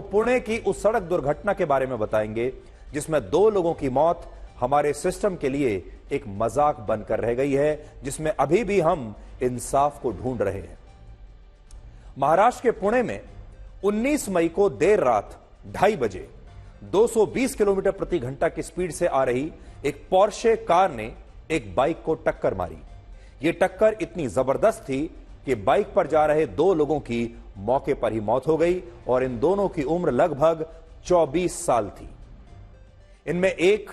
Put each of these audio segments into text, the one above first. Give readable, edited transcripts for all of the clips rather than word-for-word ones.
पुणे की उस सड़क दुर्घटना के बारे में बताएंगे जिसमें 2 लोगों की मौत हमारे सिस्टम के लिए एक मजाक बनकर रह गई है, जिसमें अभी भी हम इंसाफ को ढूंढ रहे हैं। महाराष्ट्र के पुणे में 19 मई को देर रात 2:30 बजे 220 किलोमीटर प्रति घंटा की स्पीड से आ रही एक पोर्शे कार ने एक बाइक को टक्कर मारी। यह टक्कर इतनी जबरदस्त थी कि बाइक पर जा रहे 2 लोगों की मौके पर ही मौत हो गई और इन दोनों की उम्र लगभग 24 साल थी। इनमें एक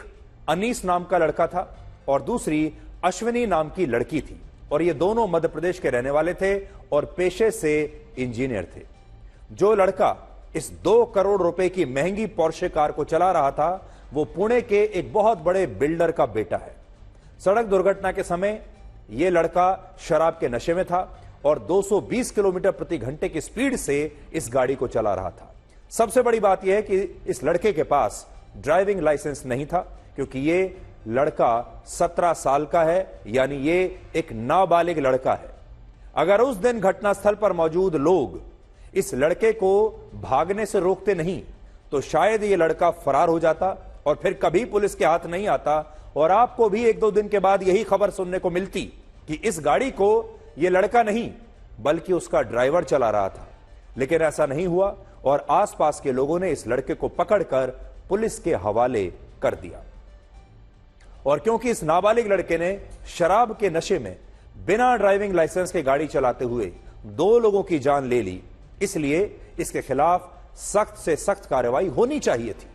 अनीस नाम का लड़का था और दूसरी अश्विनी नाम की लड़की थी और ये दोनों मध्य प्रदेश के रहने वाले थे और पेशे से इंजीनियर थे। जो लड़का इस 2 करोड़ रुपए की महंगी पोर्शे कार को चला रहा था वो पुणे के एक बहुत बड़े बिल्डर का बेटा है। सड़क दुर्घटना के समय यह लड़का शराब के नशे में था और 220 किलोमीटर प्रति घंटे की स्पीड से इस गाड़ी को चला रहा था। सबसे बड़ी बात यह है कि इस लड़के के पास ड्राइविंग लाइसेंस नहीं था क्योंकि यह लड़का 17 साल का है, यानी यह एक नाबालिग लड़का है। अगर उस दिन घटनास्थल पर मौजूद लोग इस लड़के को भागने से रोकते नहीं तो शायद यह लड़का फरार हो जाता और फिर कभी पुलिस के हाथ नहीं आता और आपको भी 1-2 दिन के बाद यही खबर सुनने को मिलती कि इस गाड़ी को यह लड़का नहीं बल्कि उसका ड्राइवर चला रहा था। लेकिन ऐसा नहीं हुआ और आसपास के लोगों ने इस लड़के को पकड़कर पुलिस के हवाले कर दिया। और क्योंकि इस नाबालिग लड़के ने शराब के नशे में बिना ड्राइविंग लाइसेंस के गाड़ी चलाते हुए 2 लोगों की जान ले ली, इसलिए इसके खिलाफ सख्त से सख्त कार्रवाई होनी चाहिए थी।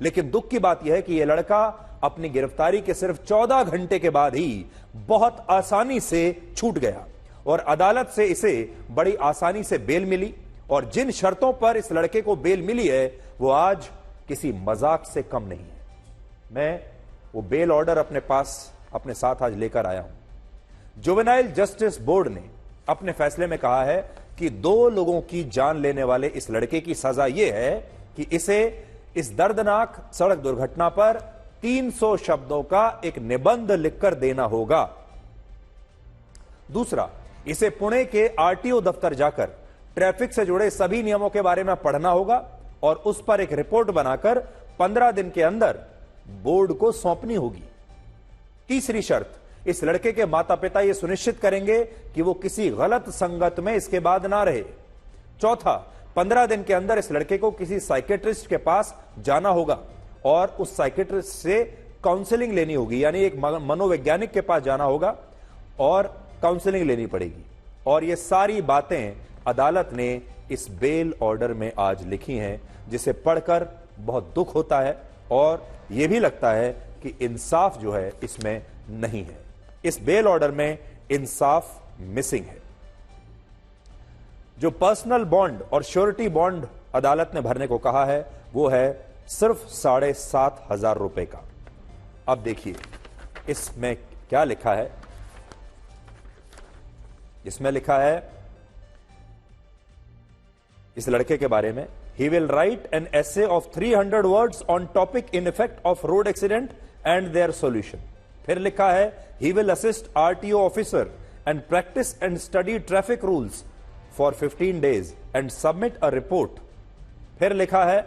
लेकिन दुख की बात यह है कि यह लड़का अपनी गिरफ्तारी के सिर्फ 14 घंटे के बाद ही बहुत आसानी से छूट गया और अदालत से इसे बड़ी आसानी से बेल मिली और जिन शर्तों पर इस लड़के को बेल मिली है वो आज किसी मजाक से कम नहीं है। मैं वो बेल ऑर्डर अपने साथ आज लेकर आया हूं। जुवेनाइल जस्टिस बोर्ड ने अपने फैसले में कहा है कि 2 लोगों की जान लेने वाले इस लड़के की सजा यह है कि इसे इस दर्दनाक सड़क दुर्घटना पर 300 शब्दों का एक निबंध लिखकर देना होगा। दूसरा, इसे पुणे के आरटीओ दफ्तर जाकर ट्रैफिक से जुड़े सभी नियमों के बारे में पढ़ना होगा और उस पर एक रिपोर्ट बनाकर 15 दिन के अंदर बोर्ड को सौंपनी होगी। तीसरी शर्त, इस लड़के के माता पिता यह सुनिश्चित करेंगे कि वो किसी गलत संगत में इसके बाद ना रहे। चौथा, 15 दिन के अंदर इस लड़के को किसी साइकेट्रिस्ट के पास जाना होगा और उस साइकेट्रिस्ट से काउंसलिंग लेनी होगी, यानी एक मनोवैज्ञानिक के पास जाना होगा और काउंसलिंग लेनी पड़ेगी। और ये सारी बातें अदालत ने इस बेल ऑर्डर में आज लिखी हैं, जिसे पढ़कर बहुत दुख होता है और यह भी लगता है कि इंसाफ जो है इसमें नहीं है। इस बेल ऑर्डर में इंसाफ मिसिंग है। जो पर्सनल बॉन्ड और श्योरिटी बॉन्ड अदालत ने भरने को कहा है वो है सिर्फ 7,500 रुपए का। अब देखिए इसमें क्या लिखा है। इसमें लिखा है इस लड़के के बारे में, he will write an essay of 300 words on topic in effect of road accident and their solution। फिर लिखा है he will assist RTO officer and practice and study traffic rules for 15 days and submit a report। फिर लिखा है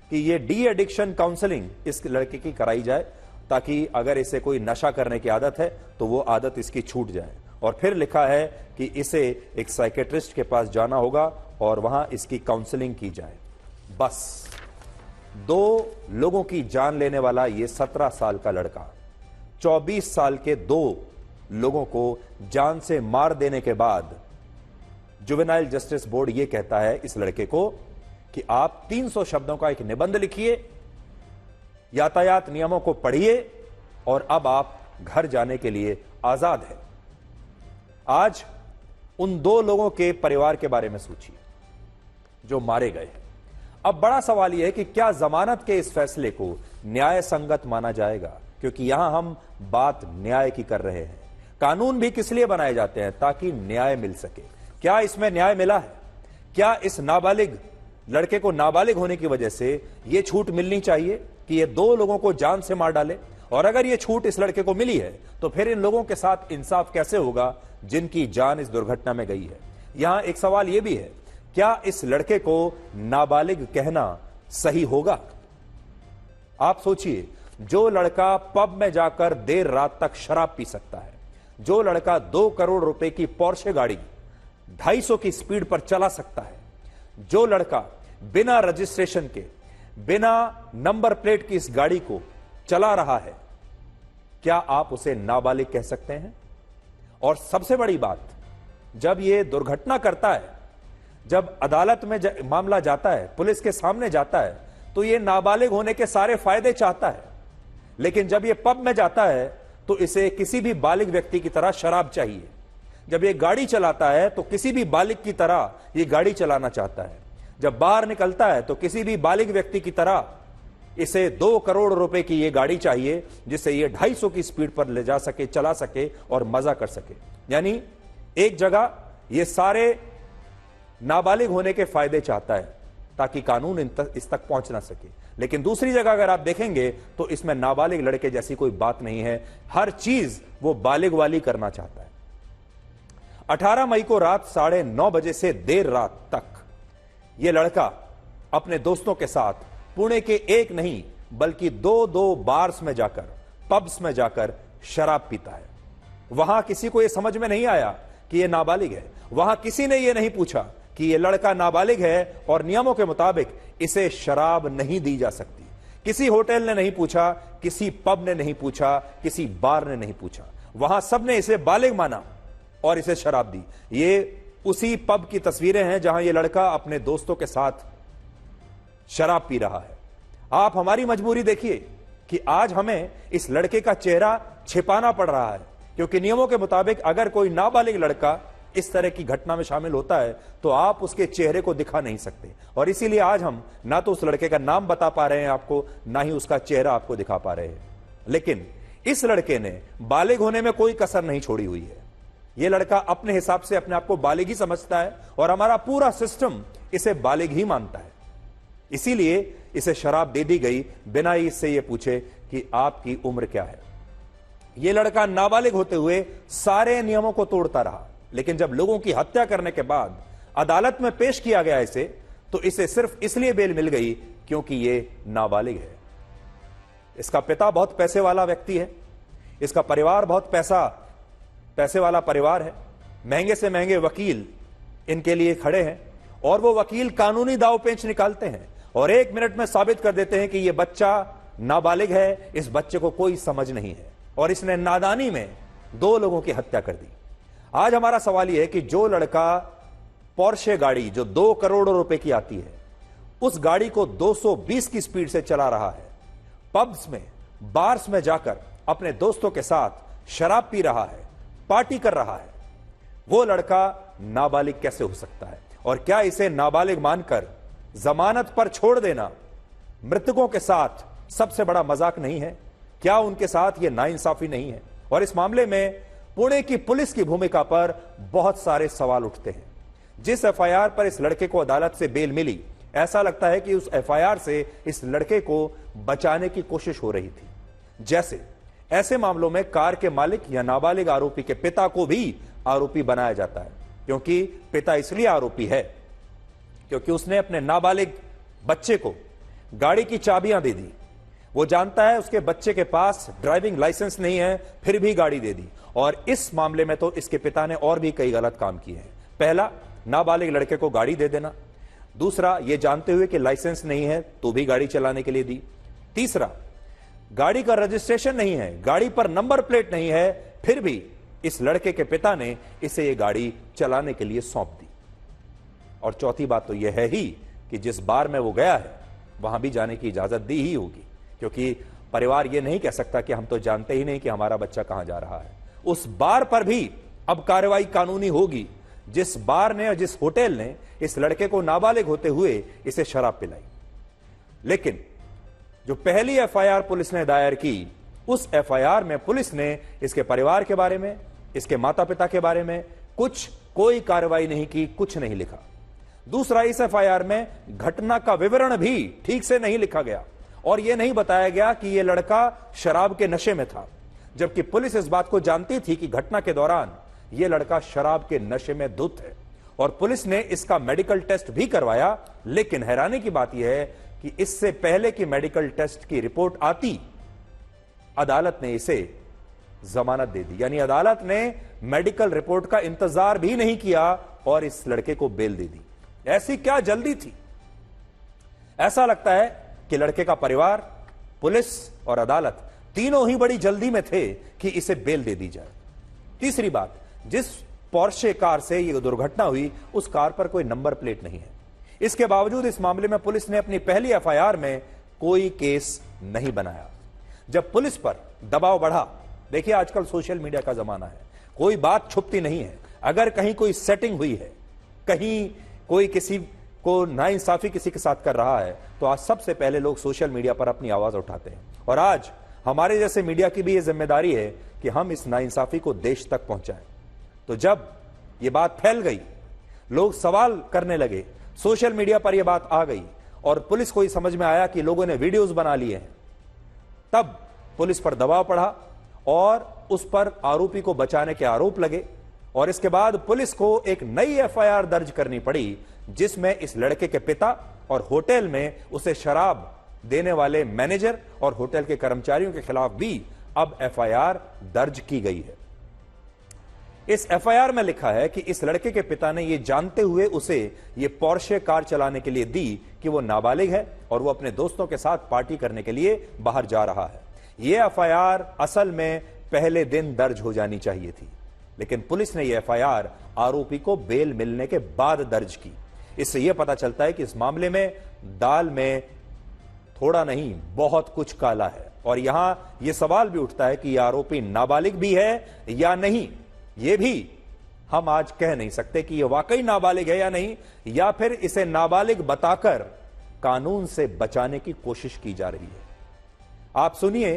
कि ये de addiction counselling इस लड़के की कराई जाए ताकि अगर इसे कोई नशा करने की आदत है तो वो आदत इसकी छूट जाए। और फिर लिखा है कि इसे एक साइकेट्रिस्ट के पास जाना होगा और वहां इसकी काउंसलिंग की जाए। बस 2 लोगों की जान लेने वाला ये 17 साल का लड़का 24 साल के 2 लोगों को जान से मार देने के बाद जुवेनाइल जस्टिस बोर्ड यह कहता है इस लड़के को कि आप 300 शब्दों का एक निबंध लिखिए, यातायात नियमों को पढ़िए और अब आप घर जाने के लिए आजाद हैं। आज उन 2 लोगों के परिवार के बारे में सोचिए जो मारे गए हैं। अब बड़ा सवाल यह है कि क्या जमानत के इस फैसले को न्याय संगत माना जाएगा, क्योंकि यहां हम बात न्याय की कर रहे हैं। कानून भी किस लिए बनाए जाते हैं? ताकि न्याय मिल सके। क्या इसमें न्याय मिला है? क्या इस नाबालिग लड़के को नाबालिग होने की वजह से यह छूट मिलनी चाहिए कि ये 2 लोगों को जान से मार डाले? और अगर यह छूट इस लड़के को मिली है तो फिर इन लोगों के साथ इंसाफ कैसे होगा जिनकी जान इस दुर्घटना में गई है? यहां एक सवाल यह भी है, क्या इस लड़के को नाबालिग कहना सही होगा? आप सोचिए, जो लड़का पब में जाकर देर रात तक शराब पी सकता है, जो लड़का 2 करोड़ रुपए की पोर्शे गाड़ी 250 की स्पीड पर चला सकता है, जो लड़का बिना रजिस्ट्रेशन के, बिना नंबर प्लेट की इस गाड़ी को चला रहा है, क्या आप उसे नाबालिग कह सकते हैं? और सबसे बड़ी बात, जब यह दुर्घटना करता है, जब अदालत में मामला जाता है, पुलिस के सामने जाता है, तो यह नाबालिग होने के सारे फायदे चाहता है, लेकिन जब यह पब में जाता है तो इसे किसी भी बालिग व्यक्ति की तरह शराब चाहिए। जब यह गाड़ी चलाता है तो किसी भी बालिग की तरह यह गाड़ी चलाना चाहता है। जब बाहर निकलता है तो किसी भी बालिग व्यक्ति की तरह इसे 2 करोड़ रुपए की यह गाड़ी चाहिए, जिससे यह 250 की स्पीड पर ले जा सके, चला सके और मजा कर सके। यानी एक जगह यह सारे नाबालिग होने के फायदे चाहता है ताकि कानून इस तक पहुंच ना सके, लेकिन दूसरी जगह अगर आप देखेंगे तो इसमें नाबालिग लड़के जैसी कोई बात नहीं है। हर चीज वो बालिग वाली करना चाहता है। 18 मई को रात 9:30 बजे से देर रात तक यह लड़का अपने दोस्तों के साथ पुणे के एक नहीं बल्कि 2 बार्स में जाकर, पब्स में जाकर शराब पीता है। वहां किसी को यह समझ में नहीं आया कि यह नाबालिग है। वहां किसी ने यह नहीं पूछा कि यह लड़का नाबालिग है और नियमों के मुताबिक इसे शराब नहीं दी जा सकती। किसी होटल ने नहीं पूछा, किसी पब ने नहीं पूछा, किसी बार ने नहीं पूछा। वहां सबने इसे बालिग माना और इसे शराब दी। ये उसी पब की तस्वीरें हैं जहां यह लड़का अपने दोस्तों के साथ शराब पी रहा है। आप हमारी मजबूरी देखिए कि आज हमें इस लड़के का चेहरा छिपाना पड़ रहा है, क्योंकि नियमों के मुताबिक अगर कोई नाबालिग लड़का इस तरह की घटना में शामिल होता है तो आप उसके चेहरे को दिखा नहीं सकते। और इसीलिए आज हम ना तो उस लड़के का नाम बता पा रहे हैं आपको, ना ही उसका चेहरा आपको दिखा पा रहे हैं। लेकिन इस लड़के ने बालिग होने में कोई कसर नहीं छोड़ी हुई है। यह लड़का अपने हिसाब से अपने आप को बालिग ही समझता है और हमारा पूरा सिस्टम इसे बालिग ही मानता है। इसीलिए इसे शराब दे दी गई बिना ही इससे यह पूछे कि आपकी उम्र क्या है। यह लड़का नाबालिग होते हुए सारे नियमों को तोड़ता रहा, लेकिन जब लोगों की हत्या करने के बाद अदालत में पेश किया गया इसे, तो इसे सिर्फ इसलिए बेल मिल गई क्योंकि यह नाबालिग है। इसका पिता बहुत पैसे वाला व्यक्ति है, इसका परिवार बहुत पैसे वाला परिवार है। महंगे से महंगे वकील इनके लिए खड़े हैं और वो वकील कानूनी दाव पेंच निकालते हैं और 1 मिनट में साबित कर देते हैं कि यह बच्चा नाबालिग है, इस बच्चे को कोई समझ नहीं है और इसने नादानी में 2 लोगों की हत्या कर दी। आज हमारा सवाल यह है कि जो लड़का पोर्शे गाड़ी जो 2 करोड़ रुपए की आती है, उस गाड़ी को 220 की स्पीड से चला रहा है, पब्स में, बार्स में जाकर अपने दोस्तों के साथ शराब पी रहा है, पार्टी कर रहा है, वो लड़का नाबालिग कैसे हो सकता है? और क्या इसे नाबालिग मानकर जमानत पर छोड़ देना मृतकों के साथ सबसे बड़ा मजाक नहीं है? क्या उनके साथ यह नाइंसाफी नहीं है? और इस मामले में पुणे की पुलिस की भूमिका पर बहुत सारे सवाल उठते हैं। जिस एफआईआर पर इस लड़के को अदालत से बेल मिली, ऐसा लगता है कि उस एफआईआर से इस लड़के को बचाने की कोशिश हो रही थी। जैसे ऐसे मामलों में कार के मालिक या नाबालिग आरोपी के पिता को भी आरोपी बनाया जाता है, क्योंकि पिता इसलिए आरोपी है क्योंकि उसने अपने नाबालिग बच्चे को गाड़ी की चाबियां दे दी। वो जानता है उसके बच्चे के पास ड्राइविंग लाइसेंस नहीं है, फिर भी गाड़ी दे दी। और इस मामले में तो इसके पिता ने और भी कई गलत काम किए हैं। पहला, नाबालिग लड़के को गाड़ी दे देना। दूसरा, यह जानते हुए कि लाइसेंस नहीं है तो भी गाड़ी चलाने के लिए दी। तीसरा, गाड़ी का रजिस्ट्रेशन नहीं है, गाड़ी पर नंबर प्लेट नहीं है, फिर भी इस लड़के के पिता ने इसे यह गाड़ी चलाने के लिए सौंप दी। और चौथी बात तो यह है ही कि जिस बार में वो गया है वहां भी जाने की इजाजत दी ही होगी, क्योंकि परिवार यह नहीं कह सकता कि हम तो जानते ही नहीं कि हमारा बच्चा कहां जा रहा है। उस बार पर भी अब कार्रवाई कानूनी होगी जिस बार ने और जिस होटल ने इस लड़के को नाबालिग होते हुए इसे शराब पिलाई। लेकिन जो पहली एफआईआर पुलिस ने दायर की, उस एफआईआर में पुलिस ने इसके परिवार के बारे में, इसके माता पिता के बारे में कोई कार्रवाई नहीं की, कुछ नहीं लिखा। दूसरा, इस एफआईआर में घटना का विवरण भी ठीक से नहीं लिखा गया और यह नहीं बताया गया कि यह लड़का शराब के नशे में था, जबकि पुलिस इस बात को जानती थी कि घटना के दौरान यह लड़का शराब के नशे में धुत है और पुलिस ने इसका मेडिकल टेस्ट भी करवाया। लेकिन हैरानी की बात यह है कि इससे पहले कि मेडिकल टेस्ट की रिपोर्ट आती, अदालत ने इसे जमानत दे दी। यानी अदालत ने मेडिकल रिपोर्ट का इंतजार भी नहीं किया और इस लड़के को बेल दे दी। ऐसी क्या जल्दी थी? ऐसा लगता है कि लड़के का परिवार, पुलिस और अदालत तीनों ही बड़ी जल्दी में थे कि इसे बेल दे दी जाए। तीसरी बात, जिस पोर्शे कार से यह दुर्घटना हुई उस कार पर कोई नंबर प्लेट नहीं है। इसके बावजूद इस मामले में पुलिस ने अपनी पहली एफआईआर में कोई केस नहीं बनाया। जब पुलिस पर दबाव बढ़ा, देखिए आजकल सोशल मीडिया का जमाना है, कोई बात छुपती नहीं है। अगर कहीं कोई सेटिंग हुई है, कहीं कोई किसी को नाइंसाफी किसी के साथ कर रहा है, तो आज सबसे पहले लोग सोशल मीडिया पर अपनी आवाज उठाते हैं। और आज हमारे जैसे मीडिया की भी यह जिम्मेदारी है कि हम इस नाइंसाफी को देश तक पहुंचाएं। तो जब यह बात फैल गई, लोग सवाल करने लगे, सोशल मीडिया पर यह बात आ गई और पुलिस को यह समझ में आया कि लोगों ने वीडियोस बना लिए हैं, तब पुलिस पर दबाव पड़ा और उस पर आरोपी को बचाने के आरोप लगे। और इसके बाद पुलिस को एक नई एफआईआर दर्ज करनी पड़ी, जिसमें इस लड़के के पिता और होटल में उसे शराब देने वाले मैनेजर और होटल के कर्मचारियों के खिलाफ भी अब एफआईआर दर्ज की गई है। इस एफआईआर में लिखा है कि इस लड़के के पिता ने यह जानते हुए उसे यह पोर्शे कार चलाने के लिए दी कि वो नाबालिग है और वो अपने दोस्तों के साथ पार्टी करने के लिए बाहर जा रहा है। यह एफआईआर असल में पहले दिन दर्ज हो जानी चाहिए थी, लेकिन पुलिस ने यह एफआईआर आरोपी को बेल मिलने के बाद दर्ज की। इससे यह पता चलता है कि इस मामले में दाल में थोड़ा नहीं, बहुत कुछ काला है। और यहां यह सवाल भी उठता है कि यह आरोपी नाबालिग भी है या नहीं। यह भी हम आज कह नहीं सकते कि यह वाकई नाबालिग है या नहीं, या फिर इसे नाबालिग बताकर कानून से बचाने की कोशिश की जा रही है। आप सुनिए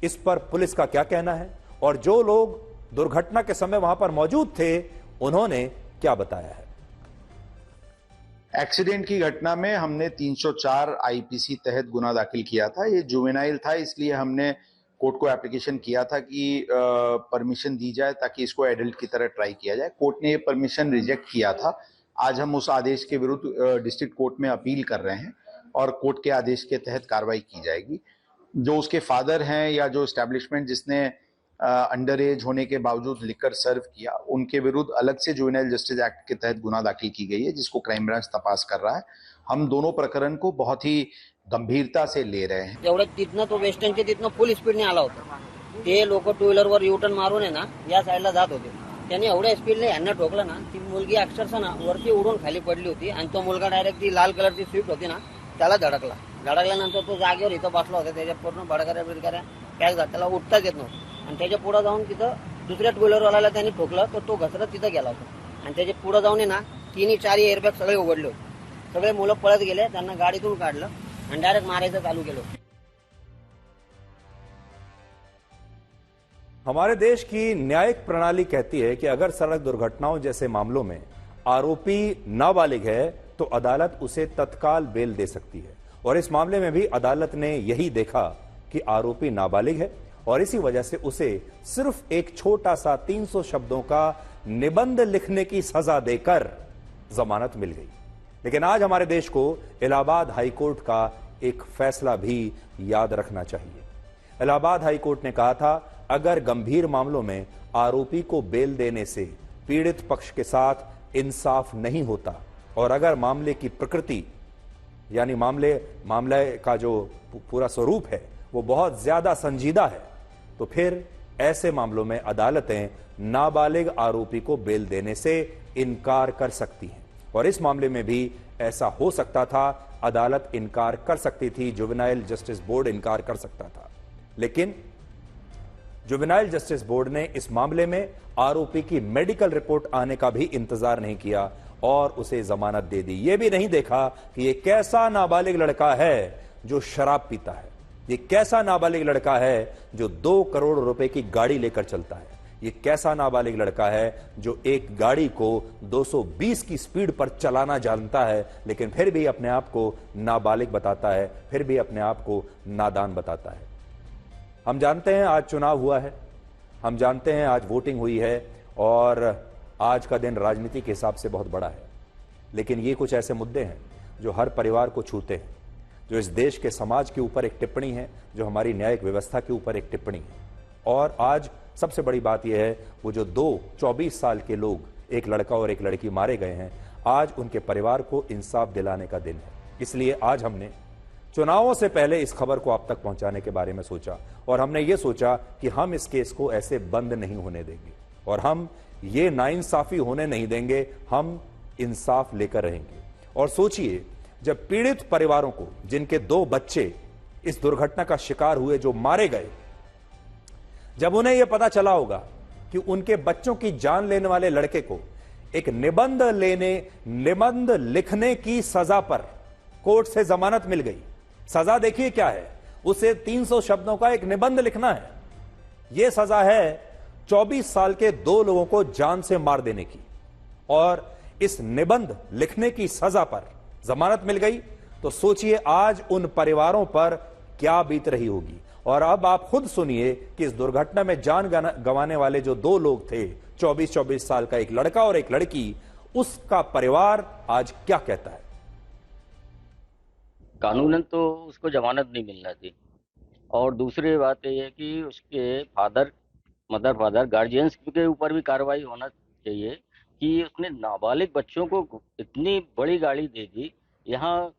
इस पर पुलिस का क्या कहना है और जो लोग दुर्घटना के समय वहां पर मौजूद थे उन्होंने क्या बताया है। एक्सीडेंट की घटना में हमने 304 आईपीसी तहत गुना दाखिल किया था। ये जुवेनाइल था, इसलिए हमने कोर्ट को एप्लीकेशन किया था कि परमिशन दी जाए ताकि इसको एडल्ट की तरह ट्राई किया जाए। कोर्ट ने ये परमिशन रिजेक्ट किया था। आज हम उस आदेश के विरुद्ध डिस्ट्रिक्ट कोर्ट में अपील कर रहे हैं और कोर्ट के आदेश के तहत कार्रवाई की जाएगी। जो उसके फादर हैं या जो एस्टैब्लिशमेंट जिसने अंडर एज होने के बावजूद लिकर सर्व किया, उनके विरुद्ध अलग से जुवेनाइल जस्टिस एक्ट के तहत गुना दाखिल की गई है, जिसको क्राइम ब्रांच तपास कर रहा है। हम दोनों प्रकरण को बहुत ही गंभीरता से ले रहे हैं। एवढं तिथनं तो वेस्टर्नचे तिथनं फुल स्पीडने आला होता। ते लोक टू व्हीलरवर युटर्न मारून आहे ना या साईडला जात होते। त्यांनी एवढ्या स्पीडने यांना ठोकलं ना, ती मुलगी अक्षरशः ना वरती उडून खाली पडली होती आणि तो मुलगा डायरेक्ट ती लाल कलरची स्विफ्ट होती ना त्याला धडकला। धडकल्यानंतर तो जागेवर इथं बसला होता, त्याच्या पूर्ण भडकऱ्या बिडकऱ्या काय झालं, त्याला उठताच येत नव्हतं आणि त्याच्या पुढे जाऊन तिथं दुसऱ्या टू व्हीलरवाल्याला त्यांनी ठोकलं, तर तो घसरत तिथं गेला होता आणि त्याच्या पुढे जाऊन ना तिन्ही चारही एअरबॅग सगळे उघडले होते। सगळे मुलं पळत गेले, त्यांना गाडीतून काढलं आणि डायरेक्ट मारायचं चालू केलं। हमारे देश की न्यायिक प्रणाली कहती है कि अगर सड़क दुर्घटनाओं जैसे मामलों में आरोपी नाबालिग है तो अदालत उसे तत्काल बेल दे सकती है। और इस मामले में भी अदालत ने यही देखा कि आरोपी नाबालिग है और इसी वजह से उसे सिर्फ एक छोटा सा 300 शब्दों का निबंध लिखने की सजा देकर जमानत मिल गई। लेकिन आज हमारे देश को इलाहाबाद हाईकोर्ट का एक फैसला भी याद रखना चाहिए। इलाहाबाद हाईकोर्ट ने कहा था, अगर गंभीर मामलों में आरोपी को बेल देने से पीड़ित पक्ष के साथ इंसाफ नहीं होता और अगर मामले की प्रकृति यानी मामले का जो पूरा स्वरूप है वो बहुत ज्यादा संजीदा है, तो फिर ऐसे मामलों में अदालतें नाबालिग आरोपी को बेल देने से इनकार कर सकती हैं। और इस मामले में भी ऐसा हो सकता था, अदालत इनकार कर सकती थी, जुवेनाइल जस्टिस बोर्ड इनकार कर सकता था। लेकिन जुवेनाइल जस्टिस बोर्ड ने इस मामले में आरोपी की मेडिकल रिपोर्ट आने का भी इंतजार नहीं किया और उसे जमानत दे दी। यह भी नहीं देखा कि यह कैसा नाबालिग लड़का है जो शराब पीता है, ये कैसा नाबालिग लड़का है जो 2 करोड़ रुपए की गाड़ी लेकर चलता है, ये कैसा नाबालिग लड़का है जो एक गाड़ी को 220 की स्पीड पर चलाना जानता है, लेकिन फिर भी अपने आप को नाबालिग बताता है, फिर भी अपने आप को नादान बताता है। हम जानते हैं आज चुनाव हुआ है, हम जानते हैं आज वोटिंग हुई है और आज का दिन राजनीति के हिसाब से बहुत बड़ा है, लेकिन ये कुछ ऐसे मुद्दे हैं जो हर परिवार को छूते हैं, जो इस देश के समाज के ऊपर एक टिप्पणी है, जो हमारी न्यायिक व्यवस्था के ऊपर एक टिप्पणी है। और आज सबसे बड़ी बात यह है, वो जो 24 साल के लोग, एक लड़का और एक लड़की मारे गए हैं, आज उनके परिवार को इंसाफ दिलाने का दिन है। इसलिए आज हमने चुनावों से पहले इस खबर को आप तक पहुंचाने के बारे में सोचा, और हमने ये सोचा कि हम इस केस को ऐसे बंद नहीं होने देंगे और हम ये नाइंसाफी होने नहीं देंगे, हम इंसाफ लेकर रहेंगे। और सोचिए, जब पीड़ित परिवारों को, जिनके 2 बच्चे इस दुर्घटना का शिकार हुए, जो मारे गए, जब उन्हें यह पता चला होगा कि उनके बच्चों की जान लेने वाले लड़के को एक निबंध लिखने की सजा पर कोर्ट से जमानत मिल गई। सजा देखिए क्या है, उसे 300 शब्दों का एक निबंध लिखना है। यह सजा है 24 साल के 2 लोगों को जान से मार देने की, और इस निबंध लिखने की सजा पर जमानत मिल गई। तो सोचिए आज उन परिवारों पर क्या बीत रही होगी। और अब आप खुद सुनिए कि इस दुर्घटना में जान गंवाने वाले जो 2 लोग थे, 24 साल का एक लड़का और एक लड़की, उसका परिवार आज क्या कहता है। कानूनन तो उसको जमानत नहीं मिलना थी, और दूसरी बात यह है कि उसके मदर फादर गार्जियंस के ऊपर भी कार्रवाई होना चाहिए कि उसने नाबालिग बच्चों को इतनी बड़ी गाड़ी दे दी। यहाँ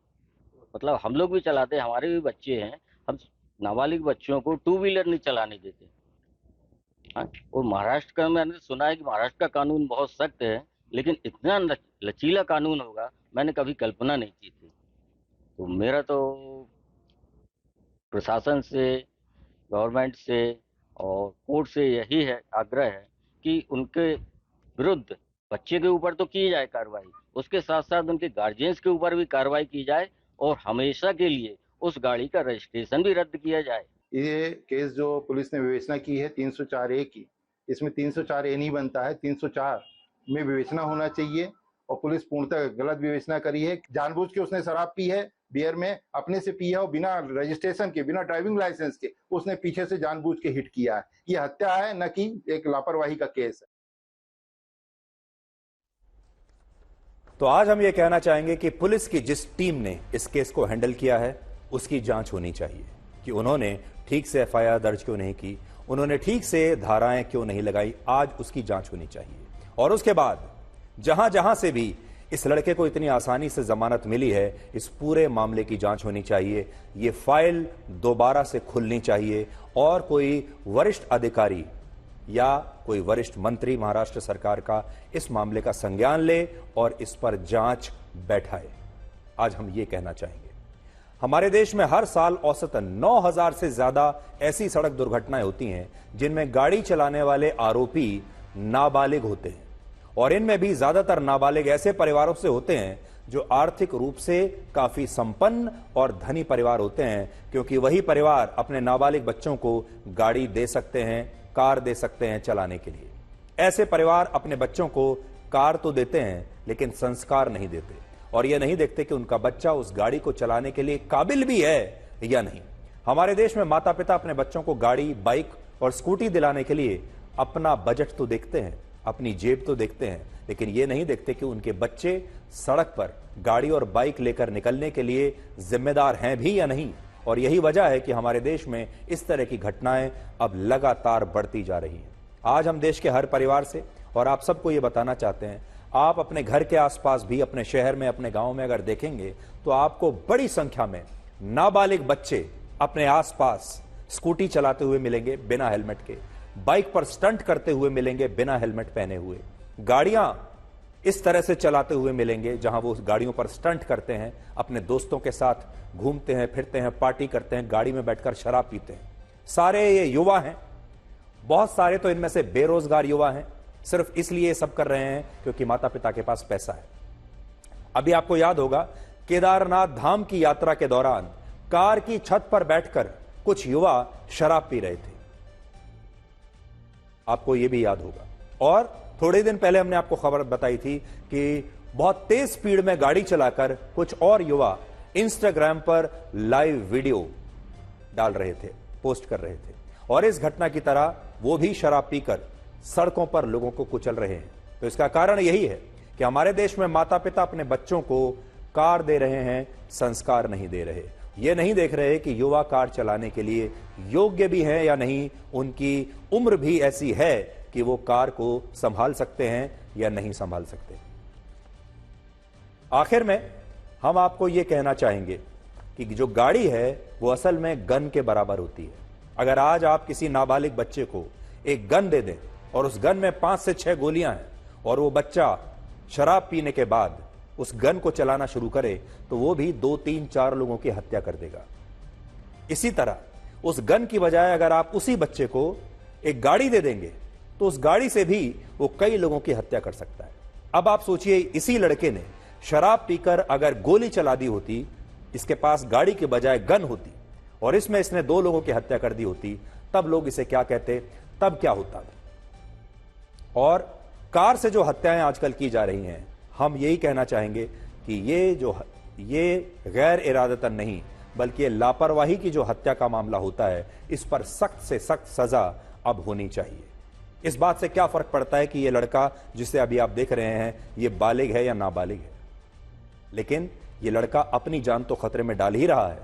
मतलब हम लोग भी चलाते, हमारे भी बच्चे हैं, हम नाबालिग बच्चों को 2 व्हीलर नहीं चलाने देते। हाँ, और महाराष्ट्र का मैंने सुना है कि महाराष्ट्र का कानून बहुत सख्त है, लेकिन इतना लचीला कानून होगा मैंने कभी कल्पना नहीं की थी। तो मेरा तो प्रशासन से, गवर्नमेंट से और कोर्ट से यही है, आग्रह है कि उनके विरुद्ध बच्चे के ऊपर तो की जाए कार्रवाई, उसके साथ साथ उनके गार्जियंस के ऊपर भी कार्रवाई की जाए, और हमेशा के लिए उस गाड़ी का रजिस्ट्रेशन भी रद्द किया जाए। ये केस जो पुलिस ने विवेचना की है 304A की, इसमें 304A नहीं बनता है, 304 में विवेचना होना चाहिए, और पुलिस पूर्णतः गलत विवेचना करी है। जानबूझ के उसने शराब पी है, बियर में अपने से पी है, और बिना रजिस्ट्रेशन के, बिना ड्राइविंग लाइसेंस के उसने पीछे से जानबूझ के हिट किया है। ये हत्या है, न कि एक लापरवाही का केस है। तो आज हम ये कहना चाहेंगे कि पुलिस की जिस टीम ने इस केस को हैंडल किया है, उसकी जांच होनी चाहिए कि उन्होंने ठीक से FIR दर्ज क्यों नहीं की, उन्होंने ठीक से धाराएं क्यों नहीं लगाई। आज उसकी जांच होनी चाहिए, और उसके बाद जहां जहां से भी इस लड़के को इतनी आसानी से जमानत मिली है, इस पूरे मामले की जांच होनी चाहिए। ये फाइल दोबारा से खुलनी चाहिए, और कोई वरिष्ठ अधिकारी या कोई वरिष्ठ मंत्री महाराष्ट्र सरकार का इस मामले का संज्ञान ले और इस पर जांच बैठाए। आज हम ये कहना चाहेंगे, हमारे देश में हर साल औसतन 9000 से ज्यादा ऐसी सड़क दुर्घटनाएं होती हैं जिनमें गाड़ी चलाने वाले आरोपी नाबालिग होते हैं, और इनमें भी ज्यादातर नाबालिग ऐसे परिवारों से होते हैं जो आर्थिक रूप से काफी संपन्न और धनी परिवार होते हैं, क्योंकि वही परिवार अपने नाबालिग बच्चों को गाड़ी दे सकते हैं, कार दे सकते हैं चलाने के लिए। ऐसे परिवार अपने बच्चों को कार तो देते हैं, लेकिन संस्कार नहीं देते, और यह नहीं देखते कि उनका बच्चा उस गाड़ी को चलाने के लिए काबिल भी है या नहीं। हमारे देश में माता पिता अपने बच्चों को गाड़ी, बाइक और स्कूटी दिलाने के लिए अपना बजट तो देखते हैं, अपनी जेब तो देखते हैं, लेकिन ये नहीं देखते कि उनके बच्चे सड़क पर गाड़ी और बाइक लेकर निकलने के लिए जिम्मेदार हैं भी या नहीं। और यही वजह है कि हमारे देश में इस तरह की घटनाएं अब लगातार बढ़ती जा रही हैं। आज हम देश के हर परिवार से और आप सबको ये बताना चाहते हैं, आप अपने घर के आसपास भी, अपने शहर में, अपने गांव में अगर देखेंगे तो आपको बड़ी संख्या में नाबालिग बच्चे अपने आसपास स्कूटी चलाते हुए मिलेंगे बिना हेलमेट के, बाइक पर स्टंट करते हुए मिलेंगे बिना हेलमेट पहने हुए, गाड़ियां इस तरह से चलाते हुए मिलेंगे जहां वो उस गाड़ियों पर स्टंट करते हैं, अपने दोस्तों के साथ घूमते हैं, फिरते हैं, पार्टी करते हैं, गाड़ी में बैठकर शराब पीते हैं। सारे ये युवा हैं, बहुत सारे तो इनमें से बेरोजगार युवा हैं, सिर्फ इसलिए ये सब कर रहे हैं क्योंकि माता पिता के पास पैसा है। अभी आपको याद होगा, केदारनाथ धाम की यात्रा के दौरान कार की छत पर बैठकर कुछ युवा शराब पी रहे थे, आपको यह भी याद होगा। और थोड़े दिन पहले हमने आपको खबर बताई थी कि बहुत तेज स्पीड में गाड़ी चलाकर कुछ और युवा इंस्टाग्राम पर लाइव वीडियो डाल रहे थे, पोस्ट कर रहे थे, और इस घटना की तरह वो भी शराब पीकर सड़कों पर लोगों को कुचल रहे हैं। तो इसका कारण यही है कि हमारे देश में माता पिता अपने बच्चों को कार दे रहे हैं, संस्कार नहीं दे रहे। ये नहीं देख रहे कि युवा कार चलाने के लिए योग्य भी हैं या नहीं, उनकी उम्र भी ऐसी है कि वो कार को संभाल सकते हैं या नहीं संभाल सकते। आखिर में हम आपको यह कहना चाहेंगे कि जो गाड़ी है वो असल में गन के बराबर होती है। अगर आज आप किसी नाबालिग बच्चे को एक गन दे दें और उस गन में 5 से 6 गोलियां हैं और वो बच्चा शराब पीने के बाद उस गन को चलाना शुरू करे तो वो भी 2, 3, 4 लोगों की हत्या कर देगा। इसी तरह उस गन की बजाय अगर आप उसी बच्चे को एक गाड़ी दे देंगे तो उस गाड़ी से भी वो कई लोगों की हत्या कर सकता है। अब आप सोचिए, इसी लड़के ने शराब पीकर अगर गोली चला दी होती, इसके पास गाड़ी के बजाय गन होती और इसमें इसने 2 लोगों की हत्या कर दी होती, तब लोग इसे क्या कहते, तब क्या होता। और कार से जो हत्याएं आजकल की जा रही हैं, हम यही कहना चाहेंगे कि ये गैर इरादतन नहीं बल्कि लापरवाही की जो हत्या का मामला होता है, इस पर सख्त से सख्त सजा अब होनी चाहिए। इस बात से क्या फर्क पड़ता है कि ये लड़का जिसे अभी आप देख रहे हैं ये बालिग है या नाबालिग है, लेकिन ये लड़का अपनी जान तो खतरे में डाल ही रहा है,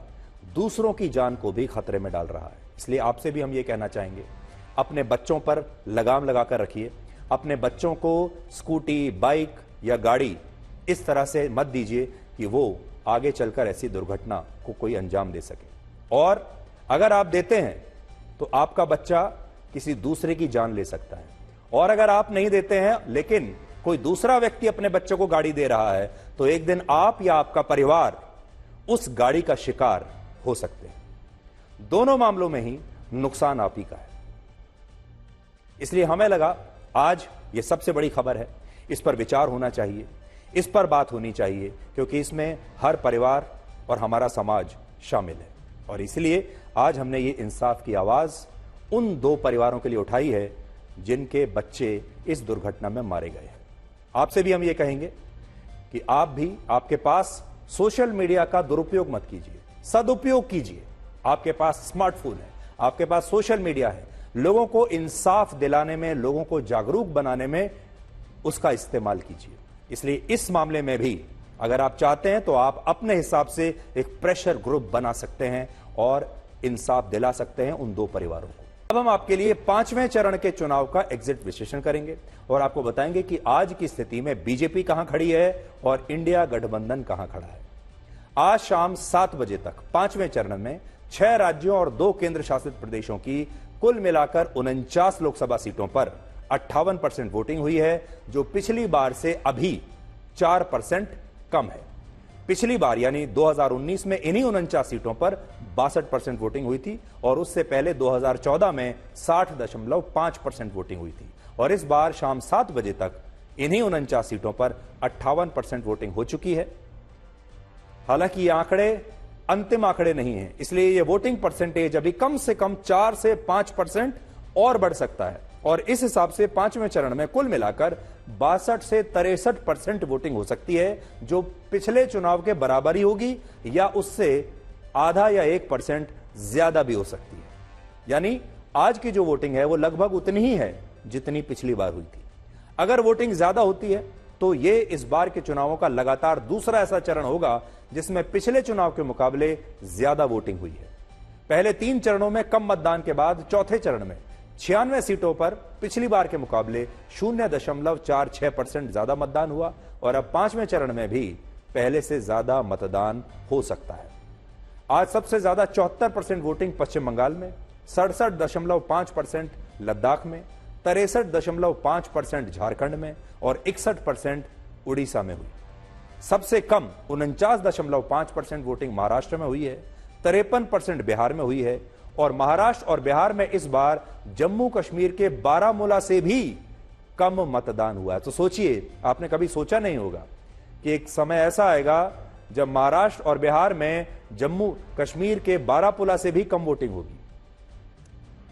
दूसरों की जान को भी खतरे में डाल रहा है। इसलिए आपसे भी हम ये कहना चाहेंगे, अपने बच्चों पर लगाम लगाकर रखिए। अपने बच्चों को स्कूटी, बाइक या गाड़ी इस तरह से मत दीजिए कि वो आगे चलकर ऐसी दुर्घटना को कोई अंजाम दे सके। और अगर आप देते हैं तो आपका बच्चा किसी दूसरे की जान ले सकता है, और अगर आप नहीं देते हैं लेकिन कोई दूसरा व्यक्ति अपने बच्चे को गाड़ी दे रहा है तो एक दिन आप या आपका परिवार उस गाड़ी का शिकार हो सकते हैं। दोनों मामलों में ही नुकसान आप ही का है। इसलिए हमें लगा आज ये सबसे बड़ी खबर है, इस पर विचार होना चाहिए, इस पर बात होनी चाहिए, क्योंकि इसमें हर परिवार और हमारा समाज शामिल है। और इसलिए आज हमने ये इंसाफ की आवाज उन 2 परिवारों के लिए उठाई है जिनके बच्चे इस दुर्घटना में मारे गए हैं। आपसे भी हम ये कहेंगे कि आप भी, आपके पास सोशल मीडिया का दुरुपयोग मत कीजिए, सदुपयोग कीजिए। आपके पास स्मार्टफोन है, आपके पास सोशल मीडिया है, लोगों को इंसाफ दिलाने में, लोगों को जागरूक बनाने में उसका इस्तेमाल कीजिए। इसलिए इस मामले में भी अगर आप चाहते हैं तो आप अपने हिसाब से एक प्रेशर ग्रुप बना सकते हैं और इंसाफ दिला सकते हैं उन 2 परिवारों को। अब हम आपके लिए 5वें चरण के चुनाव का एग्जिट विश्लेषण करेंगे और आपको बताएंगे कि आज की स्थिति में बीजेपी कहां खड़ी है और इंडिया गठबंधन कहां खड़ा है। आज शाम 7 बजे तक 5वें चरण में 6 राज्यों और 2 केंद्र शासित प्रदेशों की कुल मिलाकर 49 लोकसभा सीटों पर 58% वोटिंग हुई है, जो पिछली बार से अभी 4% कम है। पिछली बार यानी 2019 में इन्हीं 49 सीटों पर 62% वोटिंग हुई थी और उससे पहले 2014 में 60.5% वोटिंग हुई थी। और इस बार शाम 7 बजे तक इन्हीं 49 सीटों पर 58% वोटिंग हो चुकी है। हालांकि ये आंकड़े अंतिम आंकड़े नहीं हैं, इसलिए ये वोटिंग परसेंटेज अभी कम से कम 4 से 5% और बढ़ सकता है। और इस हिसाब से 5वें चरण में कुल मिलाकर 62 से 63% वोटिंग हो सकती है, जो पिछले चुनाव के बराबर ही होगी या उससे आधा या 1% ज्यादा भी हो सकती है। यानी आज की जो वोटिंग है वो लगभग उतनी ही है जितनी पिछली बार हुई थी। अगर वोटिंग ज्यादा होती है तो ये इस बार के चुनावों का लगातार दूसरा ऐसा चरण होगा जिसमें पिछले चुनाव के मुकाबले ज्यादा वोटिंग हुई है। पहले 3 चरणों में कम मतदान के बाद चौथे चरण में 96 सीटों पर पिछली बार के मुकाबले 0.46% ज्यादा मतदान हुआ और अब 5वें चरण में भी पहले से ज्यादा मतदान हो सकता है। आज सबसे ज्यादा 74% वोटिंग पश्चिम बंगाल में, 67.5% लद्दाख में, 63.5% झारखंड में और 61% उड़ीसा में हुई। सबसे कम 49.5% वोटिंग महाराष्ट्र में हुई है, 53% बिहार में हुई है और महाराष्ट्र और बिहार में इस बार जम्मू कश्मीर के बारामूला से भी कम मतदान हुआ है। तो सोचिए, आपने कभी सोचा नहीं होगा कि एक समय ऐसा आएगा जब महाराष्ट्र और बिहार में जम्मू कश्मीर के बारामूला से भी कम वोटिंग होगी।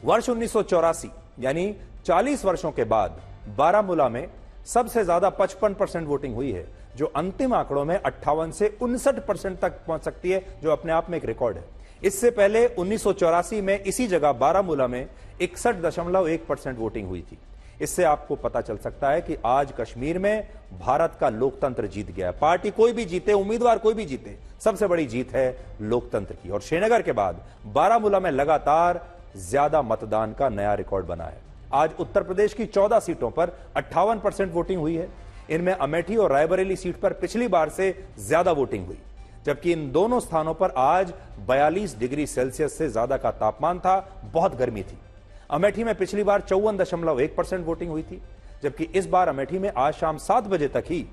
वर्ष 1984 यानी 40 वर्षों के बाद बारामूला में सबसे ज्यादा 55% वोटिंग हुई है, जो अंतिम आंकड़ों में 58 से 59% तक पहुंच सकती है, जो अपने आप में एक रिकॉर्ड है। इससे पहले 1984 में इसी जगह बारामूला में 61.1% वोटिंग हुई थी। इससे आपको पता चल सकता है कि आज कश्मीर में भारत का लोकतंत्र जीत गया है। पार्टी कोई भी जीते, उम्मीदवार कोई भी जीते, सबसे बड़ी जीत है लोकतंत्र की। और श्रीनगर के बाद बारामूला में लगातार ज्यादा मतदान का नया रिकॉर्ड बना है। आज उत्तर प्रदेश की 14 सीटों पर 58% वोटिंग हुई है। इनमें अमेठी और रायबरेली सीट पर पिछली बार से ज्यादा वोटिंग हुई, जबकि इन दोनों स्थानों पर आज 42 डिग्री सेल्सियस से ज्यादा का तापमान था, बहुत गर्मी थी। अमेठी में पिछली बार 54.1% वोटिंग हुई थी, जबकि इस बार अमेठी में आज शाम 7 बजे तक ही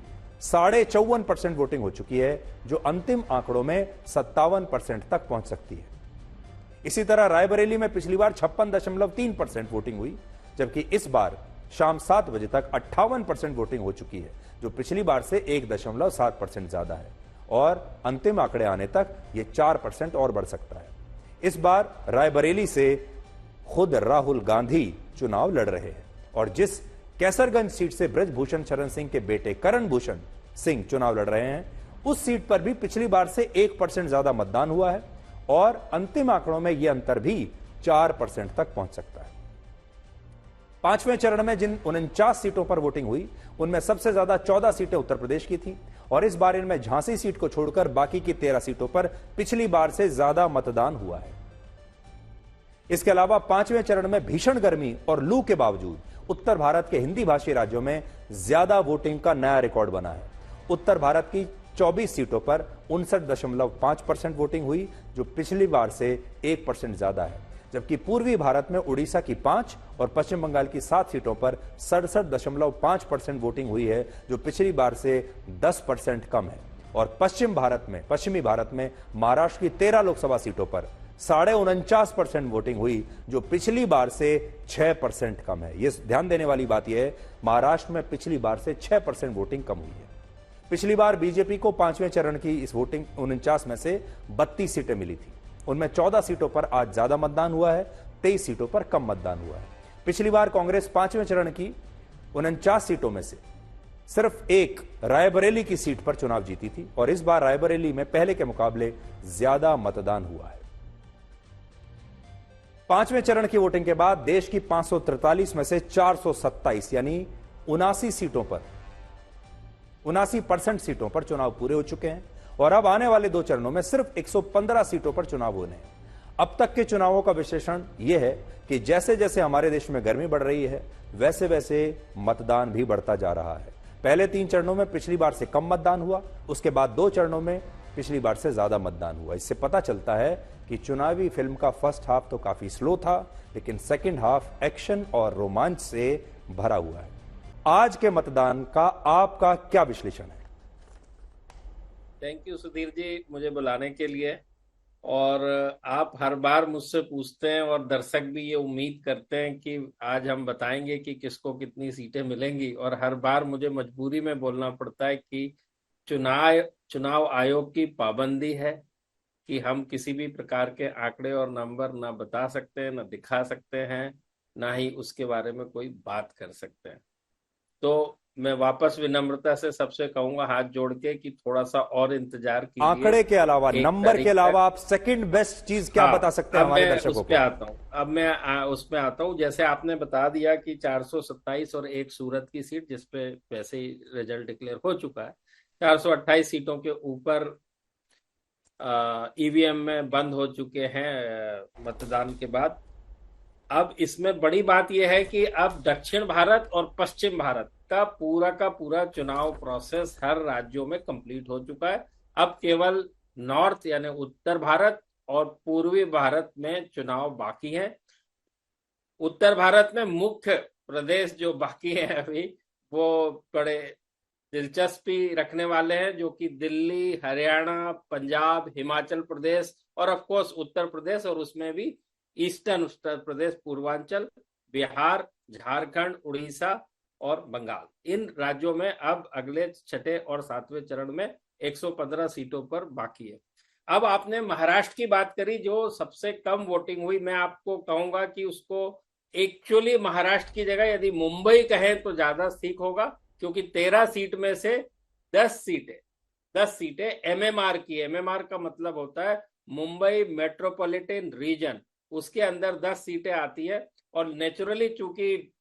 54.5% वोटिंग हो चुकी है, जो अंतिम आंकड़ों में 57% तक पहुंच सकती है। इसी तरह रायबरेली में पिछली बार 56.3% वोटिंग हुई, जबकि इस बार शाम 7 बजे तक 58% वोटिंग हो चुकी है, जो पिछली बार से 1.7% ज्यादा है और अंतिम आंकड़े आने तक यह 4% और बढ़ सकता है। इस बार रायबरेली से खुद राहुल गांधी चुनाव लड़ रहे हैं और जिस कैसरगंज सीट से ब्रजभूषण शरण सिंह के बेटे करण भूषण सिंह चुनाव लड़ रहे हैं, उस सीट पर भी पिछली बार से 1% ज्यादा मतदान हुआ है और अंतिम आंकड़ों में यह अंतर भी 4% तक पहुंच सकता है। पांचवें चरण में जिन 49 सीटों पर वोटिंग हुई, उनमें सबसे ज्यादा 14 सीटें उत्तर प्रदेश की थी और इस बार इनमें झांसी सीट को छोड़कर बाकी की 13 सीटों पर पिछली बार से ज्यादा मतदान हुआ है। इसके अलावा पांचवें चरण में भीषण गर्मी और लू के बावजूद उत्तर भारत के हिंदी भाषी राज्यों में ज्यादा वोटिंग का नया रिकॉर्ड बना है। उत्तर भारत की 24 सीटों पर 59.5% वोटिंग हुई, जो पिछली बार से 1% ज्यादा है, जबकि पूर्वी भारत में उड़ीसा की 5 और पश्चिम बंगाल की 7 सीटों पर 67.5% वोटिंग हुई है, जो पिछली बार से 10% कम है। और पश्चिमी भारत में महाराष्ट्र की 13 लोकसभा सीटों पर 49.5% वोटिंग हुई, जो पिछली बार से 6% कम है। यह ध्यान देने वाली बात यह है, महाराष्ट्र में पिछली बार से 6% वोटिंग कम हुई है। पिछली बार बीजेपी को पांचवें चरण की इस वोटिंग 49 में से 32 सीटें मिली थी। उनमें 14 सीटों पर आज ज्यादा मतदान हुआ है, 23 सीटों पर कम मतदान हुआ है। पिछली बार कांग्रेस पांचवें चरण की 49 सीटों में से सिर्फ एक रायबरेली की सीट पर चुनाव जीती थी और इस बार रायबरेली में पहले के मुकाबले ज्यादा मतदान हुआ है। पांचवें चरण की वोटिंग के बाद देश की 543 में से 427 यानी 79% सीटों पर चुनाव पूरे हो चुके हैं और अब आने वाले 2 चरणों में सिर्फ 115 सीटों पर चुनाव होने हैं। अब तक के चुनावों का विश्लेषण यह है कि जैसे जैसे हमारे देश में गर्मी बढ़ रही है, वैसे वैसे मतदान भी बढ़ता जा रहा है। पहले 3 चरणों में पिछली बार से कम मतदान हुआ, उसके बाद 2 चरणों में पिछली बार से ज्यादा मतदान हुआ। इससे पता चलता है कि चुनावी फिल्म का फर्स्ट हाफ तो काफी स्लो था, लेकिन सेकंड हाफ एक्शन और रोमांच से भरा हुआ है। आज के मतदान का आपका क्या विश्लेषण है? थैंक यू सुधीर जी, मुझे बुलाने के लिए। और आप हर बार मुझसे पूछते हैं और दर्शक भी ये उम्मीद करते हैं कि आज हम बताएंगे कि किसको कितनी सीटें मिलेंगी, और हर बार मुझे मजबूरी में बोलना पड़ता है कि चुनाव आयोग की पाबंदी है कि हम किसी भी प्रकार के आंकड़े और नंबर ना बता सकते हैं, ना दिखा सकते हैं, ना ही उसके बारे में कोई बात कर सकते हैं। तो मैं वापस विनम्रता से सबसे कहूंगा हाथ जोड़ के कि थोड़ा सा और इंतजार कीजिए। आंकड़े के अलावा, नंबर के अलावा आप सेकंड बेस्ट चीज क्या बता सकते हैं हमारे दर्शकों को? अब मैं उसमें आता हूं। जैसे आपने बता दिया कि 427 और एक सूरत की सीट, जिसपे वैसे ही रिजल्ट डिक्लेयर हो चुका है, 428 सीटों के ऊपर ईवीएम में बंद हो चुके हैं मतदान के बाद। अब इसमें बड़ी बात यह है कि अब दक्षिण भारत और पश्चिम भारत का पूरा चुनाव प्रोसेस हर राज्यों में कंप्लीट हो चुका है। अब केवल नॉर्थ यानी उत्तर भारत और पूर्वी भारत में चुनाव बाकी है। उत्तर भारत में मुख्य प्रदेश जो बाकी है अभी, वो बड़े दिलचस्पी रखने वाले हैं, जो कि दिल्ली, हरियाणा, पंजाब, हिमाचल प्रदेश और ऑफ कोर्स उत्तर प्रदेश, और उसमें भी ईस्टर्न उत्तर प्रदेश, पूर्वांचल, बिहार, झारखंड, उड़ीसा और बंगाल। इन राज्यों में अब अगले 6 और 7वें चरण में 115 सीटों पर बाकी है। अब आपने महाराष्ट्र की बात करी, जो सबसे कम वोटिंग हुई। मैं आपको कहूंगा कि उसको एक्चुअली महाराष्ट्र की जगह यदि मुंबई कहें तो ज्यादा ठीक होगा, क्योंकि 13 सीट में से 10 सीटें एमएमआर की। एमएमआर का मतलब होता है मुंबई मेट्रोपॉलिटन रीजन, उसके अंदर 10 सीटें आती है। और नेचुरली चूंकि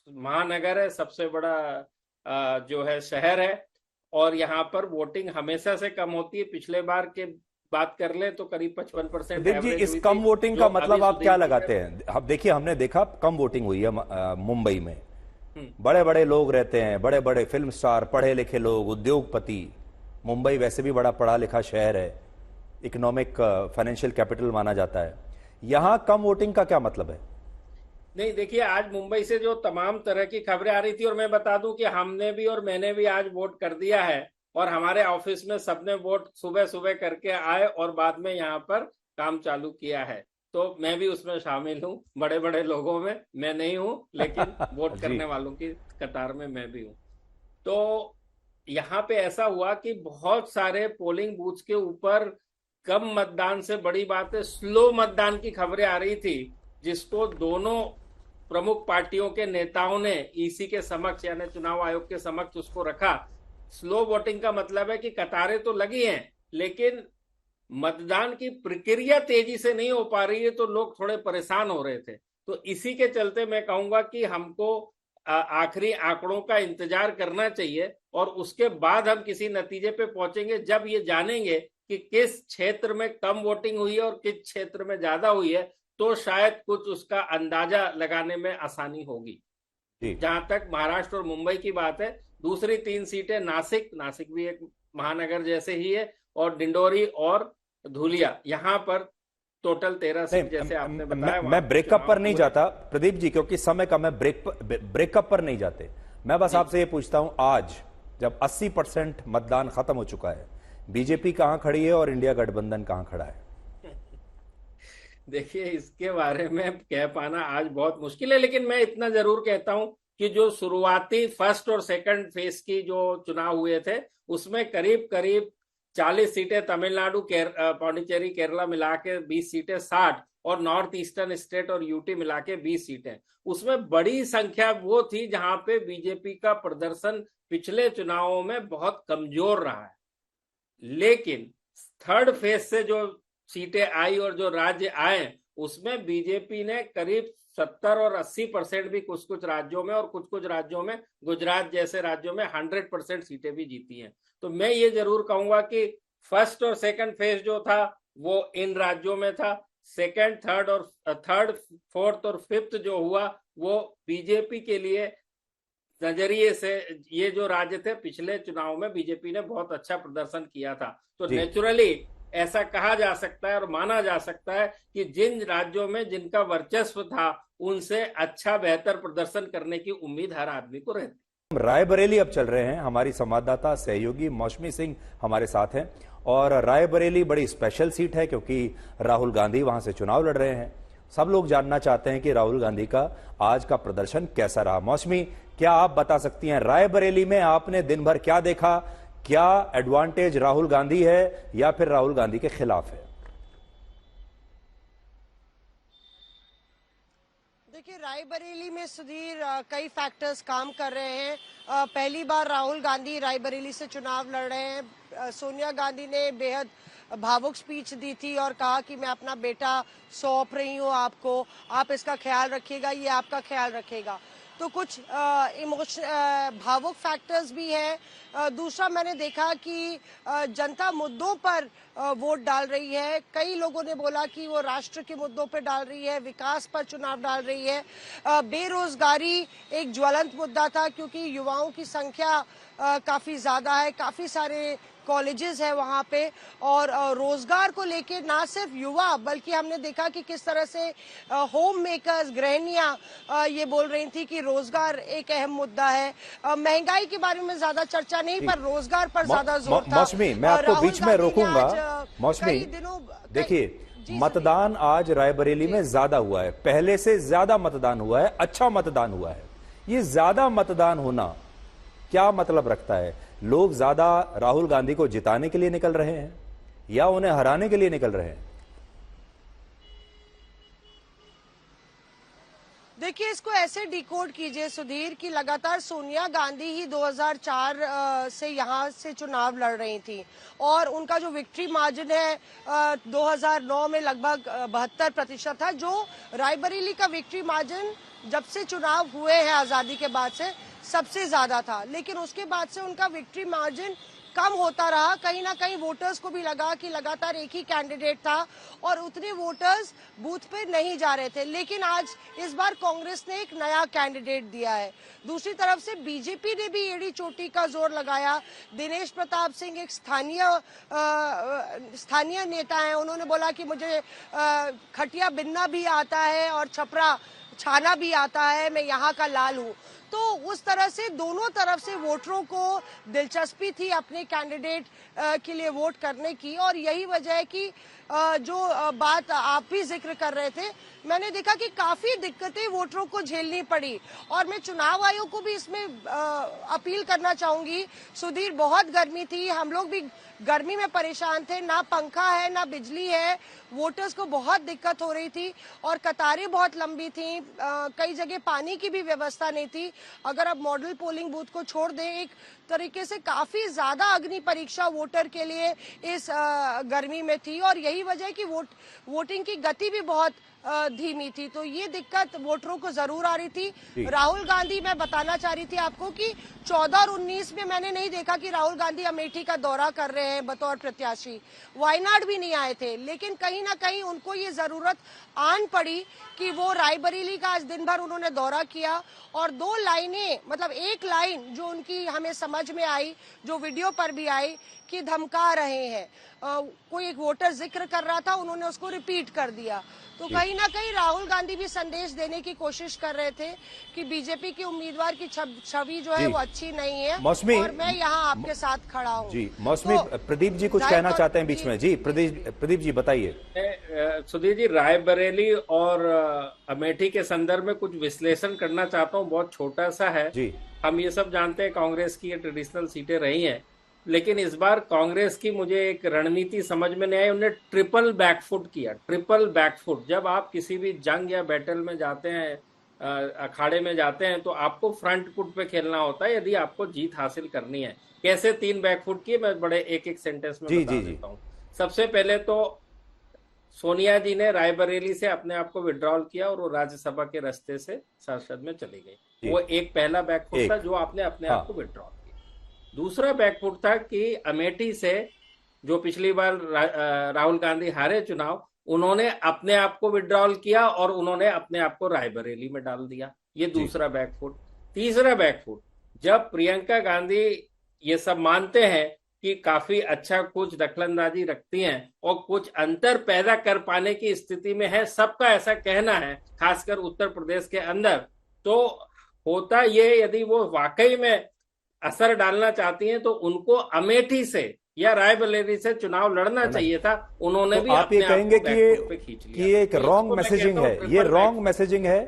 महानगर है, सबसे बड़ा जो है शहर है, और यहाँ पर वोटिंग हमेशा से कम होती है। पिछले बार के बात कर ले तो करीब 55% प्रदीप जी, इस कम वोटिंग का मतलब आप क्या लगाते हैं? अब देखिए, हमने देखा कम वोटिंग हुई है मुंबई में। बड़े बड़े लोग रहते हैं, बड़े बड़े फिल्म स्टार, पढ़े लिखे लोग, उद्योगपति। मुंबई वैसे भी बड़ा पढ़ा लिखा शहर है, इकोनॉमिक फाइनेंशियल कैपिटल माना जाता है। यहां कम वोटिंग का क्या मतलब है? नहीं, देखिए, आज मुंबई से जो तमाम तरह की खबरें आ रही थी, और मैं बता दूं कि हमने भी और मैंने भी आज वोट कर दिया है, और हमारे ऑफिस में सबने वोट सुबह सुबह करके आए और बाद में यहाँ पर काम चालू किया है। तो मैं भी उसमें शामिल हूँ, बड़े बड़े लोगों में मैं नहीं हूँ, लेकिन वोट करने वालों की कतार में मैं भी हूँ। तो यहाँ पे ऐसा हुआ कि बहुत सारे पोलिंग बूथ के ऊपर कम मतदान से बड़ी बात है स्लो मतदान की खबरें आ रही थी, जिसको दोनों प्रमुख पार्टियों के नेताओं ने ईसी के समक्ष यानी चुनाव आयोग के समक्ष उसको रखा। स्लो वोटिंग का मतलब है कि कतारें तो लगी हैं, लेकिन मतदान की प्रक्रिया तेजी से नहीं हो पा रही है, तो लोग थोड़े परेशान हो रहे थे। तो इसी के चलते मैं कहूंगा कि हमको आखिरी आंकड़ों का इंतजार करना चाहिए, और उसके बाद हम किसी नतीजे पे पहुंचेंगे जब ये जानेंगे कि किस क्षेत्र में कम वोटिंग हुई है और किस क्षेत्र में ज्यादा हुई है, तो शायद कुछ उसका अंदाजा लगाने में आसानी होगी। जहां तक महाराष्ट्र और मुंबई की बात है, दूसरी 3 सीटें नासिक भी एक महानगर जैसे ही है, और डिंडोरी और धुलिया, यहाँ पर टोटल 13 सीट जैसे आपने बताया। मैं ब्रेकअप पर नहीं जाता प्रदीप जी, क्योंकि समय का मैं ब्रेकअप पर नहीं जाते। मैं बस आपसे ये पूछता हूं, आज जब 80% मतदान खत्म हो चुका है, बीजेपी कहां खड़ी है और इंडिया गठबंधन कहां खड़ा है? देखिए, इसके बारे में कह पाना आज बहुत मुश्किल है, लेकिन मैं इतना जरूर कहता हूं कि जो शुरुआती फर्स्ट और सेकंड फेज की जो चुनाव हुए थे, उसमें करीब करीब 40 सीटें तमिलनाडु, पौंडीचेरी, केरला मिला के 20 सीटें 60, और नॉर्थ ईस्टर्न स्टेट और यूटी मिला के 20 सीटें। उसमें बड़ी संख्या वो थी जहां पे बीजेपी का प्रदर्शन पिछले चुनावों में बहुत कमजोर रहा है। लेकिन थर्ड फेज से जो सीटें आई और जो राज्य आए, उसमें बीजेपी ने करीब 70 और 80% भी कुछ कुछ राज्यों में, और कुछ कुछ राज्यों में, गुजरात जैसे राज्यों में 100% सीटें भी जीती हैं। तो मैं ये जरूर कहूंगा कि फर्स्ट और सेकंड फेज जो था वो इन राज्यों में था, सेकंड, थर्ड, फोर्थ और फिफ्थ जो हुआ वो बीजेपी के लिए नजरिए से, ये जो राज्य थे पिछले चुनाव में बीजेपी ने बहुत अच्छा प्रदर्शन किया था। तो नेचुरली ऐसा कहा जा सकता है और माना जा सकता है कि जिन राज्यों में जिनका वर्चस्व था, उनसे अच्छा बेहतर प्रदर्शन करने की उम्मीद हर आदमी को रहती। हम रायबरेली अब चल रहे हैं। हमारी संवाददाता सहयोगी मौसमी सिंह हमारे साथ हैं, और रायबरेली बड़ी स्पेशल सीट है क्योंकि राहुल गांधी वहां से चुनाव लड़ रहे हैं। सब लोग जानना चाहते हैं कि राहुल गांधी का आज का प्रदर्शन कैसा रहा। मौसमी, क्या आप बता सकती हैं, रायबरेली में आपने दिन भर क्या देखा? क्या एडवांटेज राहुल गांधी है या फिर राहुल गांधी के खिलाफ है? देखिए, रायबरेली में सुधीर कई फैक्टर्स काम कर रहे हैं। पहली बार राहुल गांधी रायबरेली से चुनाव लड़ रहे हैं। सोनिया गांधी ने बेहद भावुक स्पीच दी थी और कहा कि मैं अपना बेटा सौंप रही हूँ आपको, आप इसका ख्याल रखिएगा, ये आपका ख्याल रखेगा। तो कुछ भावुक फैक्टर्स भी हैं। दूसरा, मैंने देखा कि जनता मुद्दों पर वोट डाल रही है। कई लोगों ने बोला कि वो राष्ट्र के मुद्दों पर डाल रही है, विकास पर चुनाव डाल रही है। बेरोजगारी एक ज्वलंत मुद्दा था, क्योंकि युवाओं की संख्या काफी ज्यादा है, काफी सारे कॉलेजेस है वहाँ पे, और रोजगार को लेके ना सिर्फ युवा बल्कि हमने देखा कि किस तरह से होम मेकर्स, गृहिणियां ये बोल रही थी कि रोजगार एक अहम मुद्दा है। महंगाई के बारे में ज्यादा चर्चा नहीं, पर रोजगार पर ज्यादा जोर था। मौसमी, मैं आपको बीच में रोकूंगा। मौसमी, देखिए, मतदान आज रायबरेली में ज्यादा हुआ है, पहले से ज्यादा मतदान हुआ है, अच्छा मतदान हुआ है। ये ज्यादा मतदान होना क्या मतलब रखता है? लोग ज्यादा राहुल गांधी को जिताने के लिए निकल रहे हैं या उन्हें हराने के लिए निकल रहे हैं? देखिए, इसको ऐसे डिकोड कीजिए सुधीर कि लगातार सोनिया गांधी ही 2004 से यहाँ से चुनाव लड़ रही थी और उनका जो विक्ट्री मार्जिन है 2009 में लगभग 72% था, जो रायबरेली का विक्ट्री मार्जिन जब से चुनाव हुए हैं आजादी के बाद से सबसे ज्यादा था। लेकिन उसके बाद से उनका विक्ट्री मार्जिन कम होता रहा। कहीं ना कहीं वोटर्स को भी लगा कि लगातार एक ही कैंडिडेट था और उतने वोटर्स बूथ पे नहीं जा रहे थे। लेकिन आज इस बार कांग्रेस ने एक नया कैंडिडेट दिया है। दूसरी तरफ से बीजेपी ने भी एड़ी चोटी का जोर लगाया। दिनेश प्रताप सिंह एक स्थानीय नेता हैं, उन्होंने बोला कि मुझे खटिया बिनना भी आता है और छपरा छाना भी आता है, मैं यहाँ का लाल हूँ। तो उस तरह से दोनों तरफ से वोटरों को दिलचस्पी थी अपने कैंडिडेट के लिए वोट करने की और यही वजह है कि जो बात आप भी जिक्र कर रहे थे, मैंने देखा कि काफी दिक्कतें वोटरों को झेलनी पड़ी और मैं चुनाव आयोग को भी इसमें अपील करना चाहूंगी। सुधीर, बहुत गर्मी थी, हम लोग भी गर्मी में परेशान थे, ना पंखा है ना बिजली है, वोटर्स को बहुत दिक्कत हो रही थी और कतारें बहुत लंबी थी, कई जगह पानी की भी व्यवस्था नहीं थी। अगर आप मॉडल पोलिंग बूथ को छोड़ दें, एक तरीके से काफी ज्यादा अग्नि परीक्षा वोटर के लिए इस गर्मी में थी और यही वजह है कि वोटिंग की गति भी बहुत धीमी थी। तो ये दिक्कत वोटरों को जरूर आ रही थी। राहुल गांधी, मैं बताना चाह रही थी आपको कि 14 और 19 में मैंने नहीं देखा कि राहुल गांधी अमेठी का दौरा कर रहे हैं बतौर प्रत्याशी, वायनाड भी नहीं आए थे, लेकिन कहीं ना कहीं उनको ये जरूरत आन पड़ी कि वो रायबरेली का आज दिन भर उन्होंने दौरा किया और दो लाइनें, मतलब एक लाइन जो उनकी हमें समझ में आई, जो वीडियो पर भी आई कि धमका रहे हैं, कोई एक वोटर जिक्र कर रहा था, उन्होंने उसको रिपीट कर दिया। तो कहीं ना कहीं राहुल गांधी भी संदेश देने की कोशिश कर रहे थे कि बीजेपी की उम्मीदवार की छवि जो है वो अच्छी नहीं है और मैं यहाँ आपके साथ खड़ा हूँ। जी मौसमी, तो प्रदीप जी कुछ कहना चाहते हैं बीच में। जी प्रदीप जी बताइए। सुधीर जी, रायबरेली और अमेठी के संदर्भ में कुछ विश्लेषण करना चाहता हूँ, बहुत छोटा सा है जी। हम ये सब जानते हैं कांग्रेस की ये ट्रेडिशनल सीटें रही हैं, लेकिन इस बार कांग्रेस की मुझे एक रणनीति समझ में नहीं आई। उन्होंने ट्रिपल बैकफुट किया, ट्रिपल बैकफुट। जब आप किसी भी जंग या बैटल में जाते हैं, अखाड़े में जाते हैं, तो आपको फ्रंट फुट पे खेलना होता है यदि आपको जीत हासिल करनी है। कैसे 3 बैकफुट किए, मैं बड़े एक सेंटेंस में बता देता हूँ। सबसे पहले तो सोनिया जी ने रायबरेली से अपने आप को विड्रॉल किया और वो राज्यसभा के रास्ते से संसद में चली गई। वो एक पहला बैकफुट था जो आपने अपने आप को विड्रॉल। दूसरा बैकफुट था कि अमेठी से, जो पिछली बार राहुल गांधी हारे चुनाव, उन्होंने अपने आप को विड्रॉल किया और उन्होंने अपने आप को रायबरेली में डाल दिया। ये दूसरा बैकफुट। तीसरा बैकफुट, जब प्रियंका गांधी ये सब मानते हैं कि काफी अच्छा कुछ दखलंदाजी रखती हैं और कुछ अंतर पैदा कर पाने की स्थिति में है, सबका ऐसा कहना है, खासकर उत्तर प्रदेश के अंदर, तो होता ये, यदि वो वाकई में असर डालना चाहती हैं तो उनको अमेठी से या रायबरेली से चुनाव लड़ना चाहिए था। उन्होंने तो भी आप ये कहेंगे कि ये एक रॉन्ग मैसेजिंग है, ये रॉन्ग मैसेजिंग है